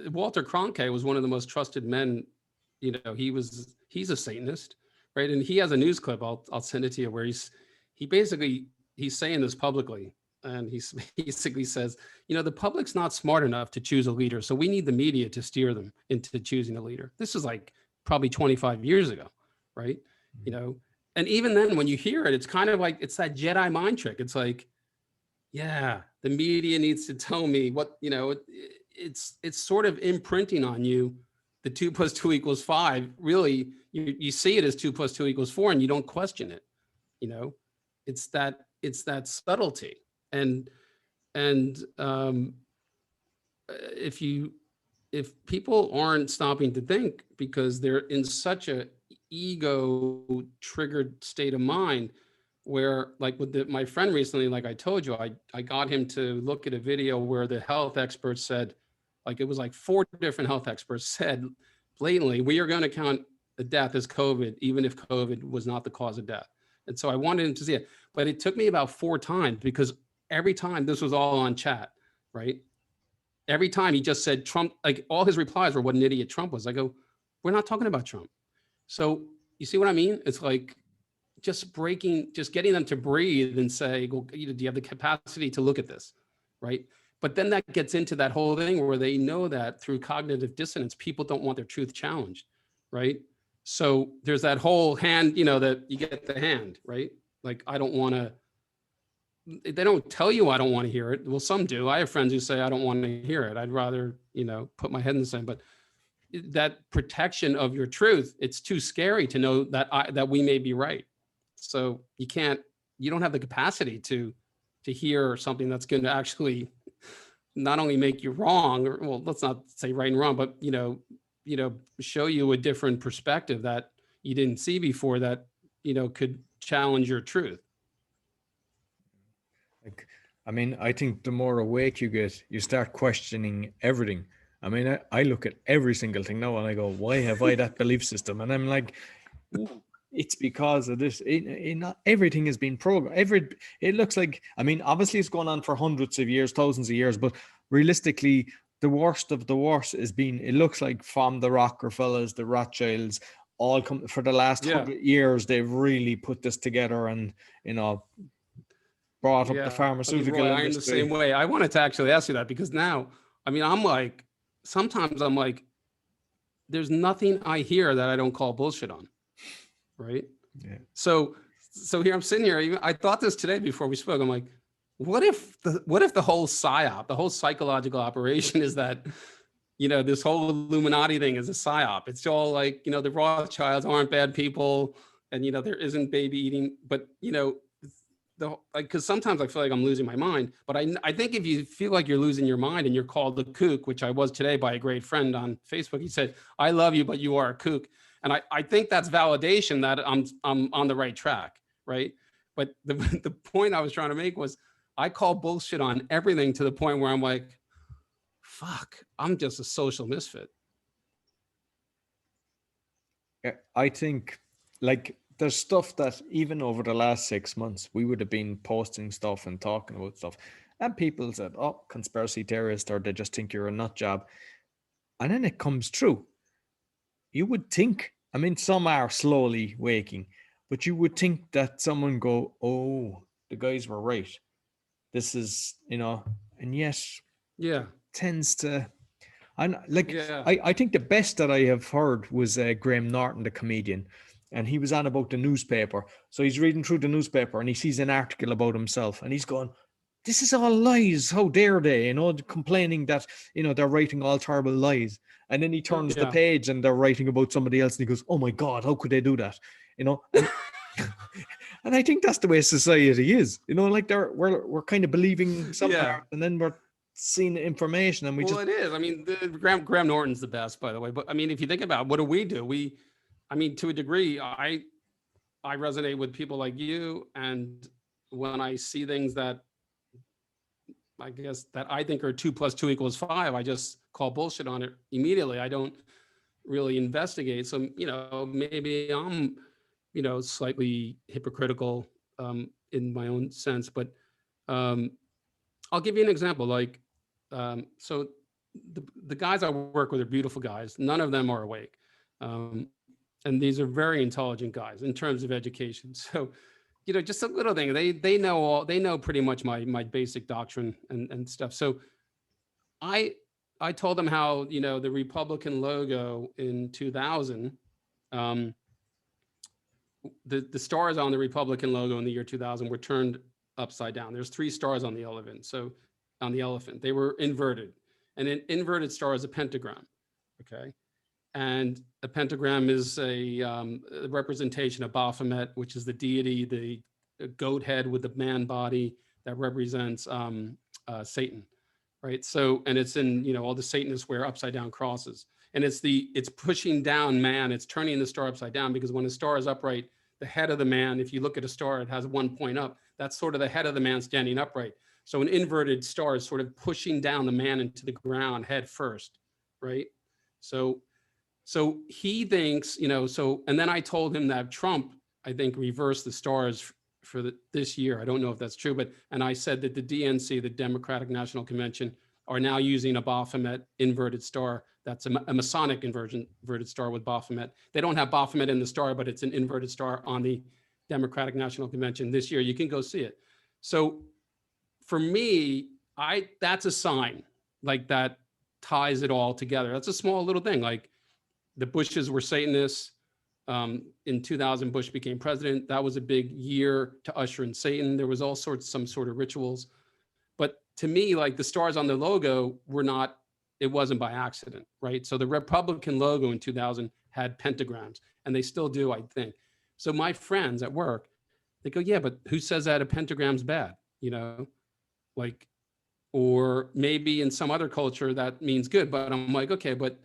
Walter Cronkite was one of the most trusted men. He's a Satanist, right? And he has a news clip. I'll send it to you where he's saying this publicly. And he basically says, the public's not smart enough to choose a leader. So we need the media to steer them into choosing a leader. This is like probably 25 years ago, right? And even then when you hear it, it's kind of like, it's that Jedi mind trick. It's like, yeah, the media needs to tell me what, it's sort of imprinting on you. The 2 + 2 = 5. Really, you see it as 2 + 2 = 4, and you don't question it. It's that subtlety. And if people aren't stopping to think because they're in such a ego triggered state of mind, where like with my friend recently, like I told you, I got him to look at a video where the health experts said, like it was like 4 different health experts said blatantly, we are going to count the death as COVID, even if COVID was not the cause of death. And so I wanted him to see it, but it took me about 4 times because every time, this was all on chat, right? Every time he just said Trump, like all his replies were what an idiot Trump was. I go, we're not talking about Trump. So you see what I mean? It's like just getting them to breathe and say, well, do you have the capacity to look at this, right? But then that gets into that whole thing where they know that through cognitive dissonance, people don't want their truth challenged, right? So there's that whole hand, that you get the hand, right? Like, I don't want to, they don't tell you I don't want to hear it. Well, some do. I have friends who say I don't want to hear it. I'd rather, put my head in the sand. But that protection of your truth, it's too scary to know that we may be right. So you don't have the capacity to hear something that's going to actually not only make you wrong, or well, let's not say right and wrong, but show you a different perspective that you didn't see before that could challenge your truth. Like, I mean, I think the more awake you get, you start questioning everything. I mean, I look at every single thing now and I go, why have I that belief system? And I'm like, it's because of this. Not everything has been programmed. It looks like, I mean, obviously it's gone on for hundreds of years, thousands of years, but realistically, the worst of the worst has been, it looks like from the Rockefellers, the Rothschilds, all come for the last 100 years, they've really put this together and, brought up the pharmaceutical industry. I'm the same way. I wanted to actually ask you that because now, I mean, sometimes I'm like, there's nothing I hear that I don't call bullshit on. Right. Yeah. So here I'm sitting here. I thought this today before we spoke. I'm like, what if the whole psyop, the whole psychological operation is that, this whole Illuminati thing is a psyop. It's all like, the Rothschilds aren't bad people and, there isn't baby eating, but, because sometimes I feel like I'm losing my mind, but I think if you feel like you're losing your mind and you're called a kook, which I was today by a great friend on Facebook, he said, I love you, but you are a kook. And I think that's validation that I'm on the right track, right? But the point I was trying to make was I call bullshit on everything to the point where I'm like, fuck, I'm just a social misfit. I think like there's stuff that even over the last 6 months, we would have been posting stuff and talking about stuff. And people said, oh, conspiracy theorist, or they just think you're a nut job. And then it comes true. You would think, I mean, some are slowly waking, but you would think that someone go, oh, the guys were right. This is, and yes, tends to, and like, I think the best that I have heard was Graham Norton, the comedian, and he was on about the newspaper. So he's reading through the newspaper and he sees an article about himself and he's going, this is all lies. How dare they? Complaining that, they're writing all terrible lies. And then he turns the page and they're writing about somebody else and he goes, oh my God, how could they do that? And, and I think that's the way society is, like we're kind of believing some part and then we're seeing information and it is. I mean, Graham Norton's the best, by the way. But I mean, if you think about it, what do? I mean, to a degree, I resonate with people like you. And when I see things that I guess that I think are 2 + 2 = 5, I just call bullshit on it immediately. I don't really investigate. So, maybe I'm, slightly hypocritical in my own sense, but I'll give you an example. Like, so the guys I work with are beautiful guys. None of them are awake. And these are very intelligent guys in terms of education. So, just a little thing. They know pretty much my basic doctrine and stuff. So I told them how, the Republican logo in 2000, the stars on the Republican logo in the year 2000 were turned upside down. There's 3 stars on the elephant. So on the elephant, they were inverted, and an inverted star is a pentagram. Okay. And a pentagram is a representation of Baphomet, which is the deity, the goat head with the man body that represents Satan, right? So, and it's in, all the Satanists wear upside down crosses, and it's pushing down man. It's turning the star upside down, because when a star is upright, the head of the man, if you look at a star, it has 1 point up. That's sort of the head of the man standing upright. So an inverted star is sort of pushing down the man into the ground head first, right? So he thinks, and then I told him that Trump, I think, reversed the stars for this year. I don't know if that's true, and I said that the DNC, the Democratic National Convention, are now using a Baphomet inverted star. That's a Masonic inverted star with Baphomet. They don't have Baphomet in the star, but it's an inverted star on the Democratic National Convention this year. You can go see it. So for me, that's a sign, like, that ties it all together. That's a small little thing. Like, the Bushes were Satanists. In 2000, Bush became president. That was a big year to usher in Satan. There was some sort of rituals. But to me, like, the stars on the logo it wasn't by accident, right? So the Republican logo in 2000 had pentagrams, and they still do, I think. So my friends at work, they go, yeah, but who says that a pentagram's bad? Like, or maybe in some other culture that means good. But I'm like, okay, but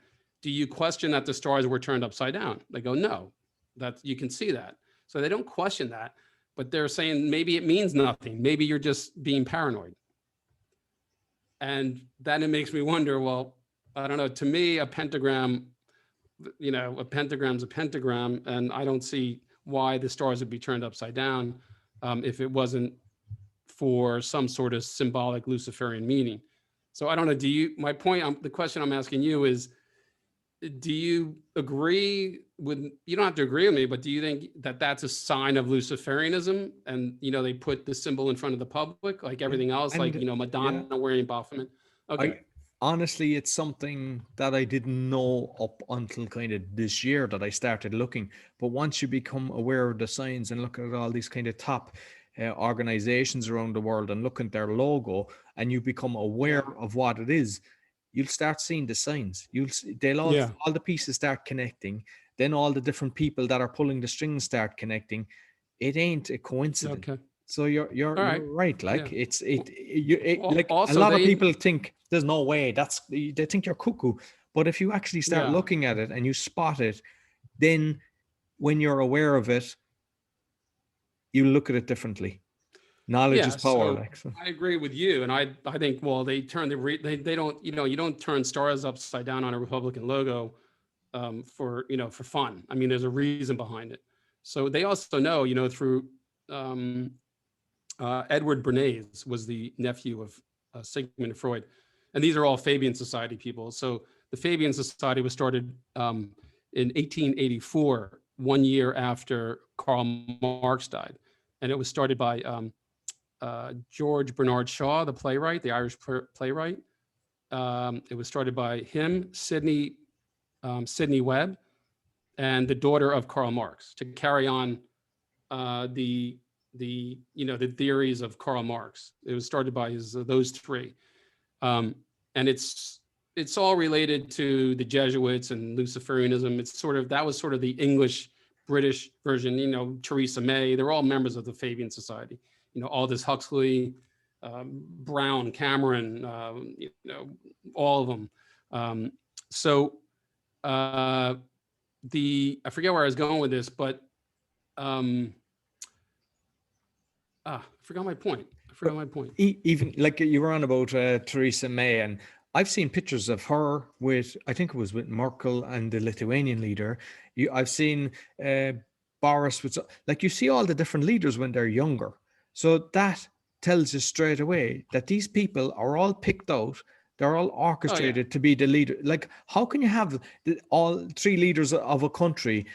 do you question that the stars were turned upside down? They go, no, that you can see that. So they don't question that, but they're saying maybe it means nothing. Maybe you're just being paranoid. And then it makes me wonder, well, I don't know, to me, a pentagram's a pentagram, and I don't see why the stars would be turned upside down if it wasn't for some sort of symbolic Luciferian meaning. So I don't know, the question I'm asking you is, do you agree with, you don't have to agree with me, but do you think that that's a sign of Luciferianism? And, they put the symbol in front of the public, like everything else, like, Madonna wearing Baphomet. Okay. Honestly, it's something that I didn't know up until kind of this year that I started looking. But once you become aware of the signs and look at all these kind of top organizations around the world and look at their logo, and you become aware of what it is, you'll start seeing the signs. All the pieces start connecting. Then all the different people that are pulling the strings start connecting. It ain't a coincidence. Okay. So you're right. Like, like, a lot of people think there's no way. They think you're cuckoo. But if you actually start looking at it and you spot it, then when you're aware of it, you look at it differently. Knowledge is power. So I agree with you, and I think, well, they don't, you don't turn stars upside down on a Republican logo for fun. I mean, there's a reason behind it. So they also know, through Edward Bernays was the nephew of Sigmund Freud, and these are all Fabian Society people. So the Fabian Society was started in 1884, 1 year after Karl Marx died, and it was started by George Bernard Shaw, the playwright, the Irish playwright. It was started by him, Sidney Webb, and the daughter of Karl Marx, to carry on the the theories of Karl Marx. It was started by those three, and it's all related to the Jesuits and Luciferianism. That was sort of the English British version. Theresa May, they're all members of the Fabian Society. Aldous Huxley, Brown, Cameron, all of them. I forget where I was going with this, but I forgot my point. Even like you were on about Theresa May, and I've seen pictures of her with, I think it was with Merkel and the Lithuanian leader. I've seen Boris with, like, you see all the different leaders when they're younger. So that tells you straight away that these people are all picked out. They're all orchestrated to be the leader. Like, how can you have all three leaders of a country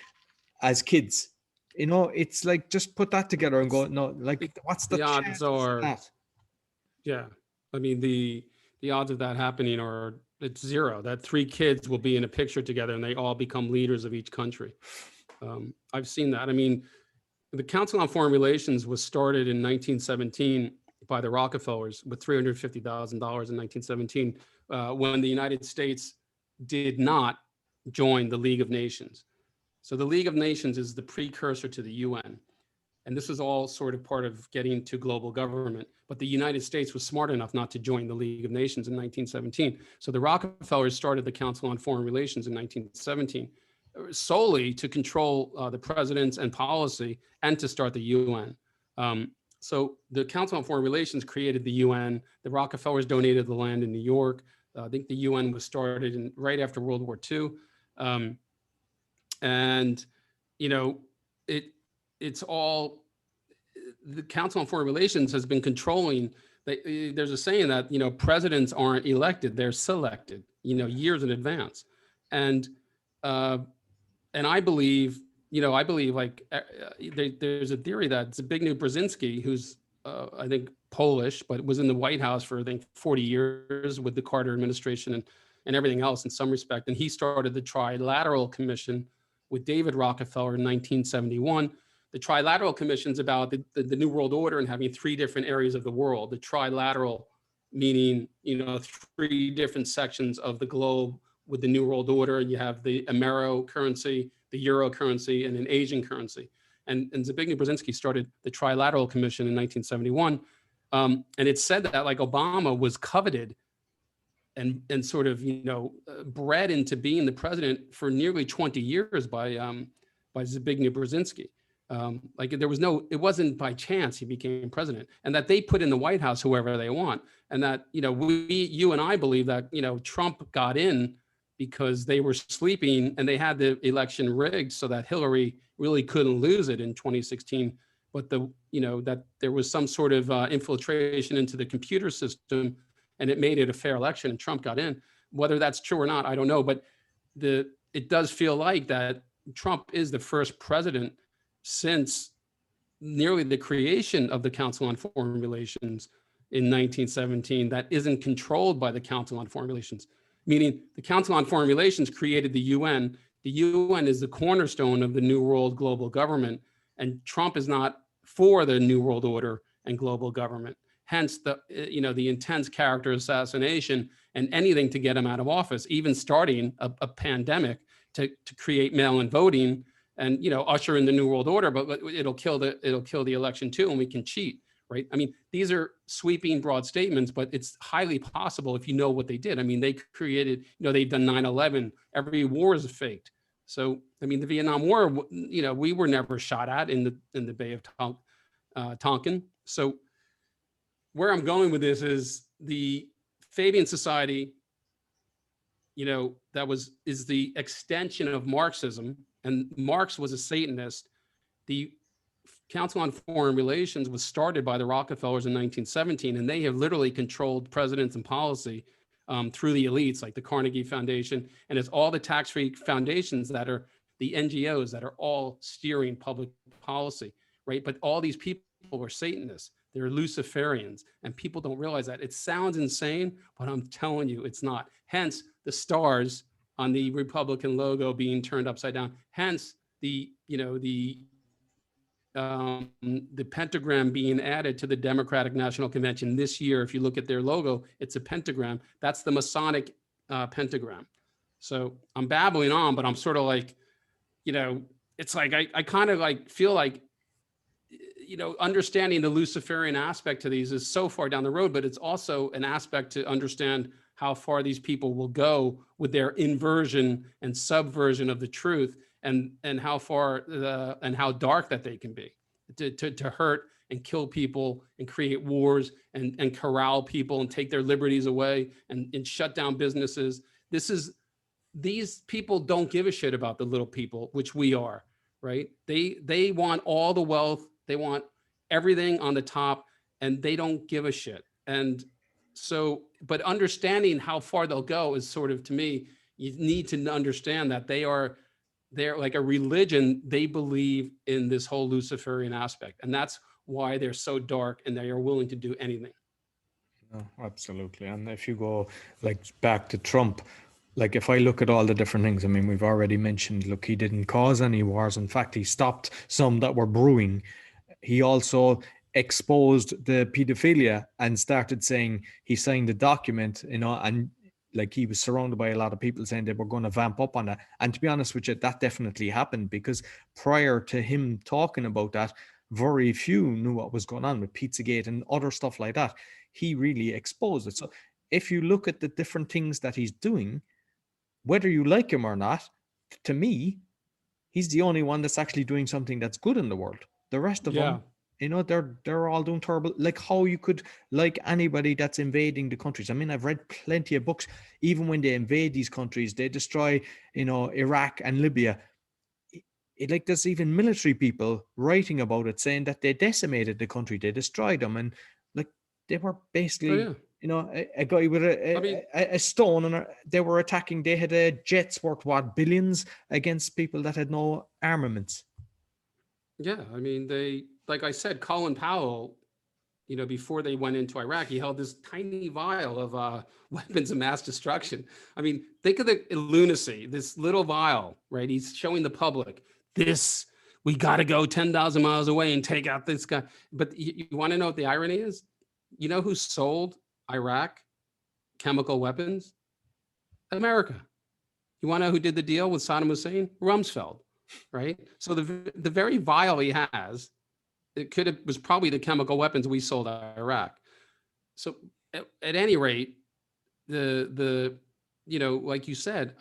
as kids? It's like, just put that together and go, no, like, what's the odds are that? Yeah. I mean, the odds of that happening it's zero. That three kids will be in a picture together and they all become leaders of each country. I've seen that. I mean, the Council on Foreign Relations was started in 1917 by the Rockefellers with $350,000 in 1917, when the United States did not join the League of Nations. So the League of Nations is the precursor to the UN. And this was all sort of part of getting to global government. But the United States was smart enough not to join the League of Nations in 1917. So the Rockefellers started the Council on Foreign Relations in 1917, solely to control the presidents and policy and to start the UN. So the Council on Foreign Relations created the UN. The Rockefellers donated the land in New York. I think the UN was started right after World War II. It's all, the Council on Foreign Relations has been controlling. There's a saying that, presidents aren't elected, they're selected, years in advance. And I believe, like, there's a theory that Zbigniew Brzezinski, who's I think Polish, but was in the White House for, I think, 40 years with the Carter administration and everything else in some respect. And he started the Trilateral Commission with David Rockefeller in 1971. The Trilateral Commission is about the New World Order and having three different areas of the world. The trilateral meaning, three different sections of the globe with the New World Order. You have the Amero currency, the Euro currency, and an Asian currency. And Zbigniew Brzezinski started the Trilateral Commission in 1971. And it said that, like, Obama was coveted and sort of, bred into being the president for nearly 20 years by Zbigniew Brzezinski. It wasn't by chance he became president, and that they put in the White House whoever they want. And that, you and I believe that, Trump got in because they were sleeping and they had the election rigged so that Hillary really couldn't lose it in 2016. But that there was some sort of infiltration into the computer system and it made it a fair election and Trump got in. Whether that's true or not, I don't know. But it does feel like that Trump is the first president since nearly the creation of the Council on Foreign Relations in 1917 that isn't controlled by the Council on Foreign Relations, meaning the Council on Foreign Relations created the UN. The UN is the cornerstone of the New World global government, and Trump is not for the New World Order and global government. Hence the intense character assassination and anything to get him out of office, even starting a pandemic to create mail-in voting and usher in the New World Order, but it'll kill the election too, and we can cheat, right? I mean, these are sweeping, broad statements, but it's highly possible if you know what they did. I mean, they created, they've done 9/11. Every war is faked. So, I mean, the Vietnam War, we were never shot at in the Bay of Tonkin. So, where I'm going with this is the Fabian Society, is the extension of Marxism. And Marx was a Satanist. The Council on Foreign Relations was started by the Rockefellers in 1917, and they have literally controlled presidents and policy through the elites, like the Carnegie Foundation, and it's all the tax-free foundations that are the NGOs that are all steering public policy, right? But all these people are Satanists. They're Luciferians, and people don't realize that. It sounds insane, but I'm telling you, it's not. Hence, the stars on the Republican logo being turned upside down. Hence, the the pentagram being added to the Democratic National Convention this year. If you look at their logo, it's a pentagram. That's the Masonic pentagram. So I'm babbling on, but I'm sort of like, it's like I kind of like feel like, understanding the Luciferian aspect to these is so far down the road, but it's also an aspect to understand how far these people will go with their inversion and subversion of the truth, and how far and how dark that they can be to hurt and kill people and create wars and corral people and take their liberties away and shut down businesses. These people don't give a shit about the little people, which we are, right? They want all the wealth. They want everything on the top, and they don't give a shit. And so, but understanding how far they'll go is sort of, to me, you need to understand that they're like a religion. They believe in this whole Luciferian aspect, and that's why they're so dark and they are willing to do anything. No, absolutely. And if you go like back to Trump, like if I look at all the different things, I mean, we've already mentioned, look, he didn't cause any wars. In fact, he stopped some that were brewing. He also exposed the pedophilia and started saying he signed a document, and like he was surrounded by a lot of people saying they were going to vamp up on that. And to be honest with you, that definitely happened, because prior to him talking about that, very few knew what was going on with Pizzagate and other stuff like that. He really exposed it. So if you look at the different things that he's doing, whether you like him or not, to me, he's the only one that's actually doing something that's good in the world. The rest of them, they're all doing terrible. Like how you could like anybody that's invading the countries. I mean, I've read plenty of books. Even when they invade these countries, they destroy, Iraq and Libya. Like there's even military people writing about it, saying that they decimated the country, they destroyed them, and like they were basically, a guy with a stone, and they were attacking. They had jets worth billions against people that had no armaments. Yeah, I mean, like I said, Colin Powell, before they went into Iraq, he held this tiny vial of weapons of mass destruction. I mean, think of the lunacy, this little vial, right? He's showing the public this, we got to go 10,000 miles away and take out this guy. But you want to know what the irony is? You know who sold Iraq chemical weapons? America. You want to know who did the deal with Saddam Hussein? Rumsfeld, right? So the very vial he has, was probably the chemical weapons we sold Iraq. So at any rate, like you said,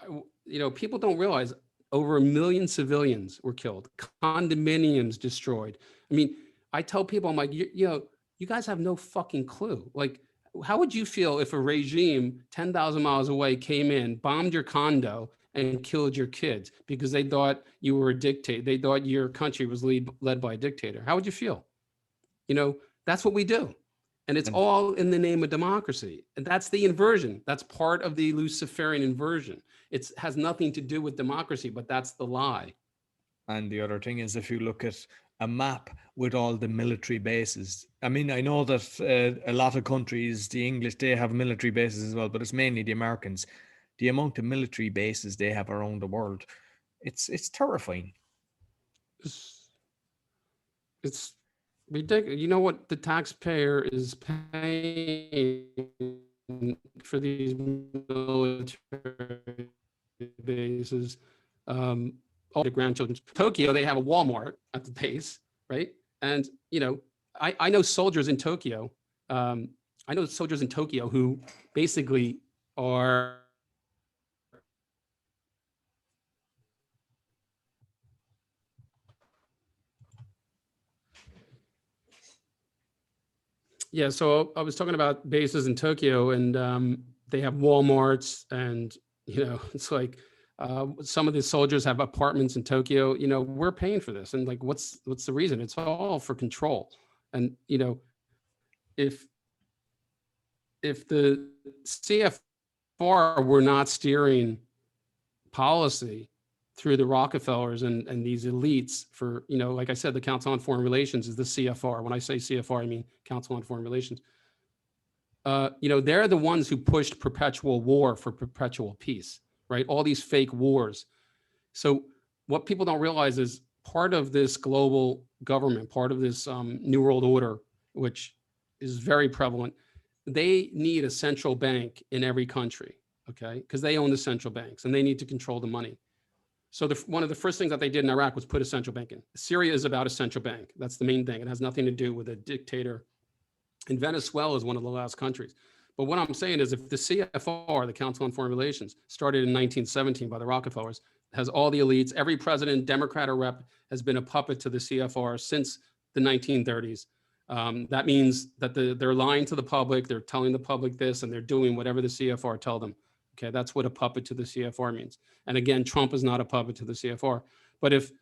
people don't realize over 1 million civilians were killed, condominiums destroyed. I mean, I tell people, I'm like, you guys have no fucking clue. Like, how would you feel if a regime 10,000 miles away came in, bombed your condo, and killed your kids because they thought you were a dictator? They thought your country was led by a dictator. How would you feel? That's what we do. And it's all in the name of democracy. And that's the inversion. That's part of the Luciferian inversion. It has nothing to do with democracy, but that's the lie. And the other thing is, if you look at a map with all the military bases, I mean, I know that a lot of countries, the English, they have military bases as well, but it's mainly the Americans. The amount of military bases they have around the world, it's terrifying. It's ridiculous. You know what the taxpayer is paying for these military bases? All the grandchildren. Tokyo, they have a Walmart at the base, right? And I know soldiers in Tokyo. I know soldiers in Tokyo who basically are Yeah, so I was talking about bases in Tokyo, and they have Walmarts, and it's like some of the soldiers have apartments in Tokyo. We're paying for this, and like, what's the reason? It's all for control. And if the CFR were not steering policy through the Rockefellers and these elites for, like I said, the Council on Foreign Relations is the CFR. When I say CFR, I mean Council on Foreign Relations. They're the ones who pushed perpetual war for perpetual peace, right? All these fake wars. So what people don't realize is part of this global government, part of this New World Order, which is very prevalent, they need a central bank in every country, okay? Because they own the central banks and they need to control the money. So one of the first things that they did in Iraq was put a central bank in. Syria is about a central bank. That's the main thing. It has nothing to do with a dictator. And Venezuela is one of the last countries. But what I'm saying is if the CFR, the Council on Foreign Relations, started in 1917 by the Rockefellers, has all the elites, every president, Democrat or rep, has been a puppet to the CFR since the 1930s. That means that they're lying to the public, they're telling the public this, and they're doing whatever the CFR tell them. Okay, that's what a puppet to the CFR means. And again, Trump is not a puppet to the CFR. But if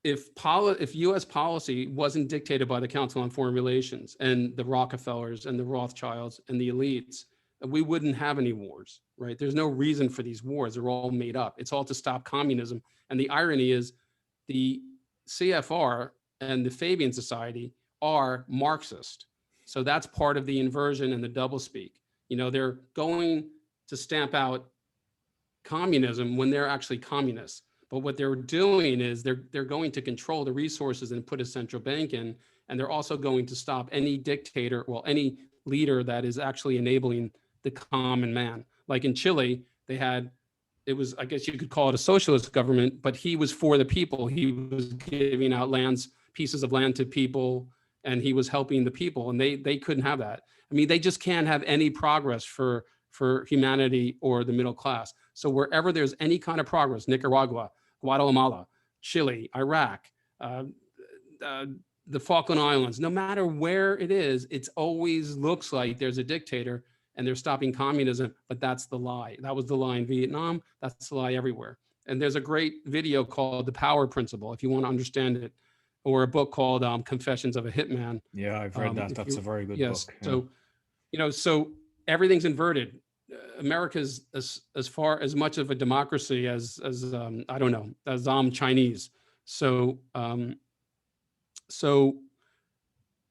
U.S. policy wasn't dictated by the Council on Foreign Relations and the Rockefellers and the Rothschilds and the elites, we wouldn't have any wars, right? There's no reason for these wars. They're all made up. It's all to stop communism. And the irony is the CFR and the Fabian Society are Marxist. So that's part of the inversion and the doublespeak. You know, they're going to stamp out communism when they're actually communists. But what they're doing is they're going to control the resources and put a central bank in, and they're also going to stop any dictator, well, any leader that is actually enabling the common man. Like in Chile, it was, I guess you could call it a socialist government, but he was for the people. He was giving out pieces of land to people, and he was helping the people, and they couldn't have that. I mean, they just can't have any progress for humanity or the middle class. So wherever there's any kind of progress, Nicaragua, Guatemala, Chile, Iraq, the Falkland Islands, no matter where it is, it always looks like there's a dictator and they're stopping communism, but that's the lie. That was the lie in Vietnam. That's the lie everywhere. And there's a great video called The Power Principle, if you want to understand it, or a book called Confessions of a Hitman. Yeah, I've read that. That's a very good yes, book. Yeah. So everything's inverted. America's as much of a democracy as I don't know, as Chinese. So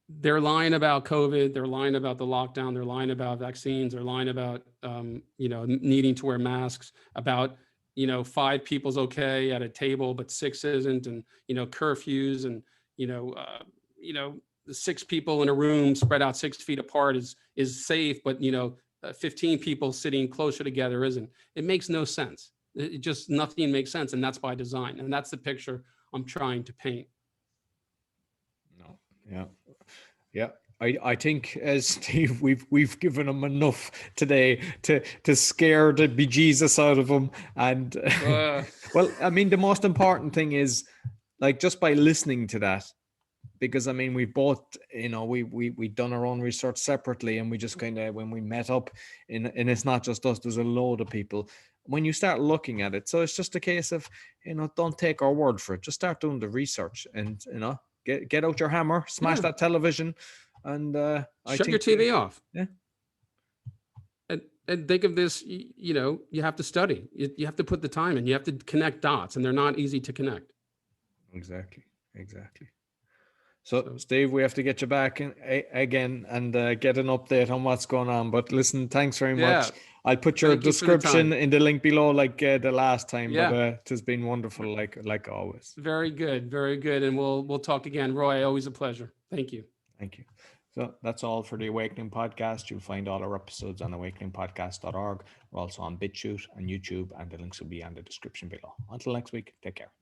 they're lying about COVID. They're lying about the lockdown. They're lying about vaccines. They're lying about needing to wear masks. About 5 people's okay at a table, but 6 isn't, and curfews, and the 6 people in a room spread out 6 feet apart is safe, but 15 people sitting closer together isn't. It makes no sense. It just, nothing makes sense, and that's by design. And that's the picture I'm trying to paint. No, yeah. I think, Steve, we've given him enough today to scare the bejesus out of him. And well, I mean, the most important thing is, like, just by listening to that, because I mean, we both, we've done our own research separately, and we just kind of, when we met up, and it's not just us, there's a load of people. When you start looking at it, so it's just a case of, don't take our word for it. Just start doing the research, and get out your hammer, smash that television, and shut your TV off. Yeah. And think of this, you have to study. You have to put the time in. You have to connect dots, and they're not easy to connect. Exactly. So, Steve, we have to get you back in, again and get an update on what's going on. But listen, thanks very much. I'll put your description in the link below, like the last time. Yeah. But it has been wonderful, like always. Very good, very good. And we'll talk again. Roy, always a pleasure. Thank you. Thank you. So that's all for the Awakening Podcast. You'll find all our episodes on awakeningpodcast.org. We're also on BitChute and YouTube, and the links will be on the description below. Until next week, take care.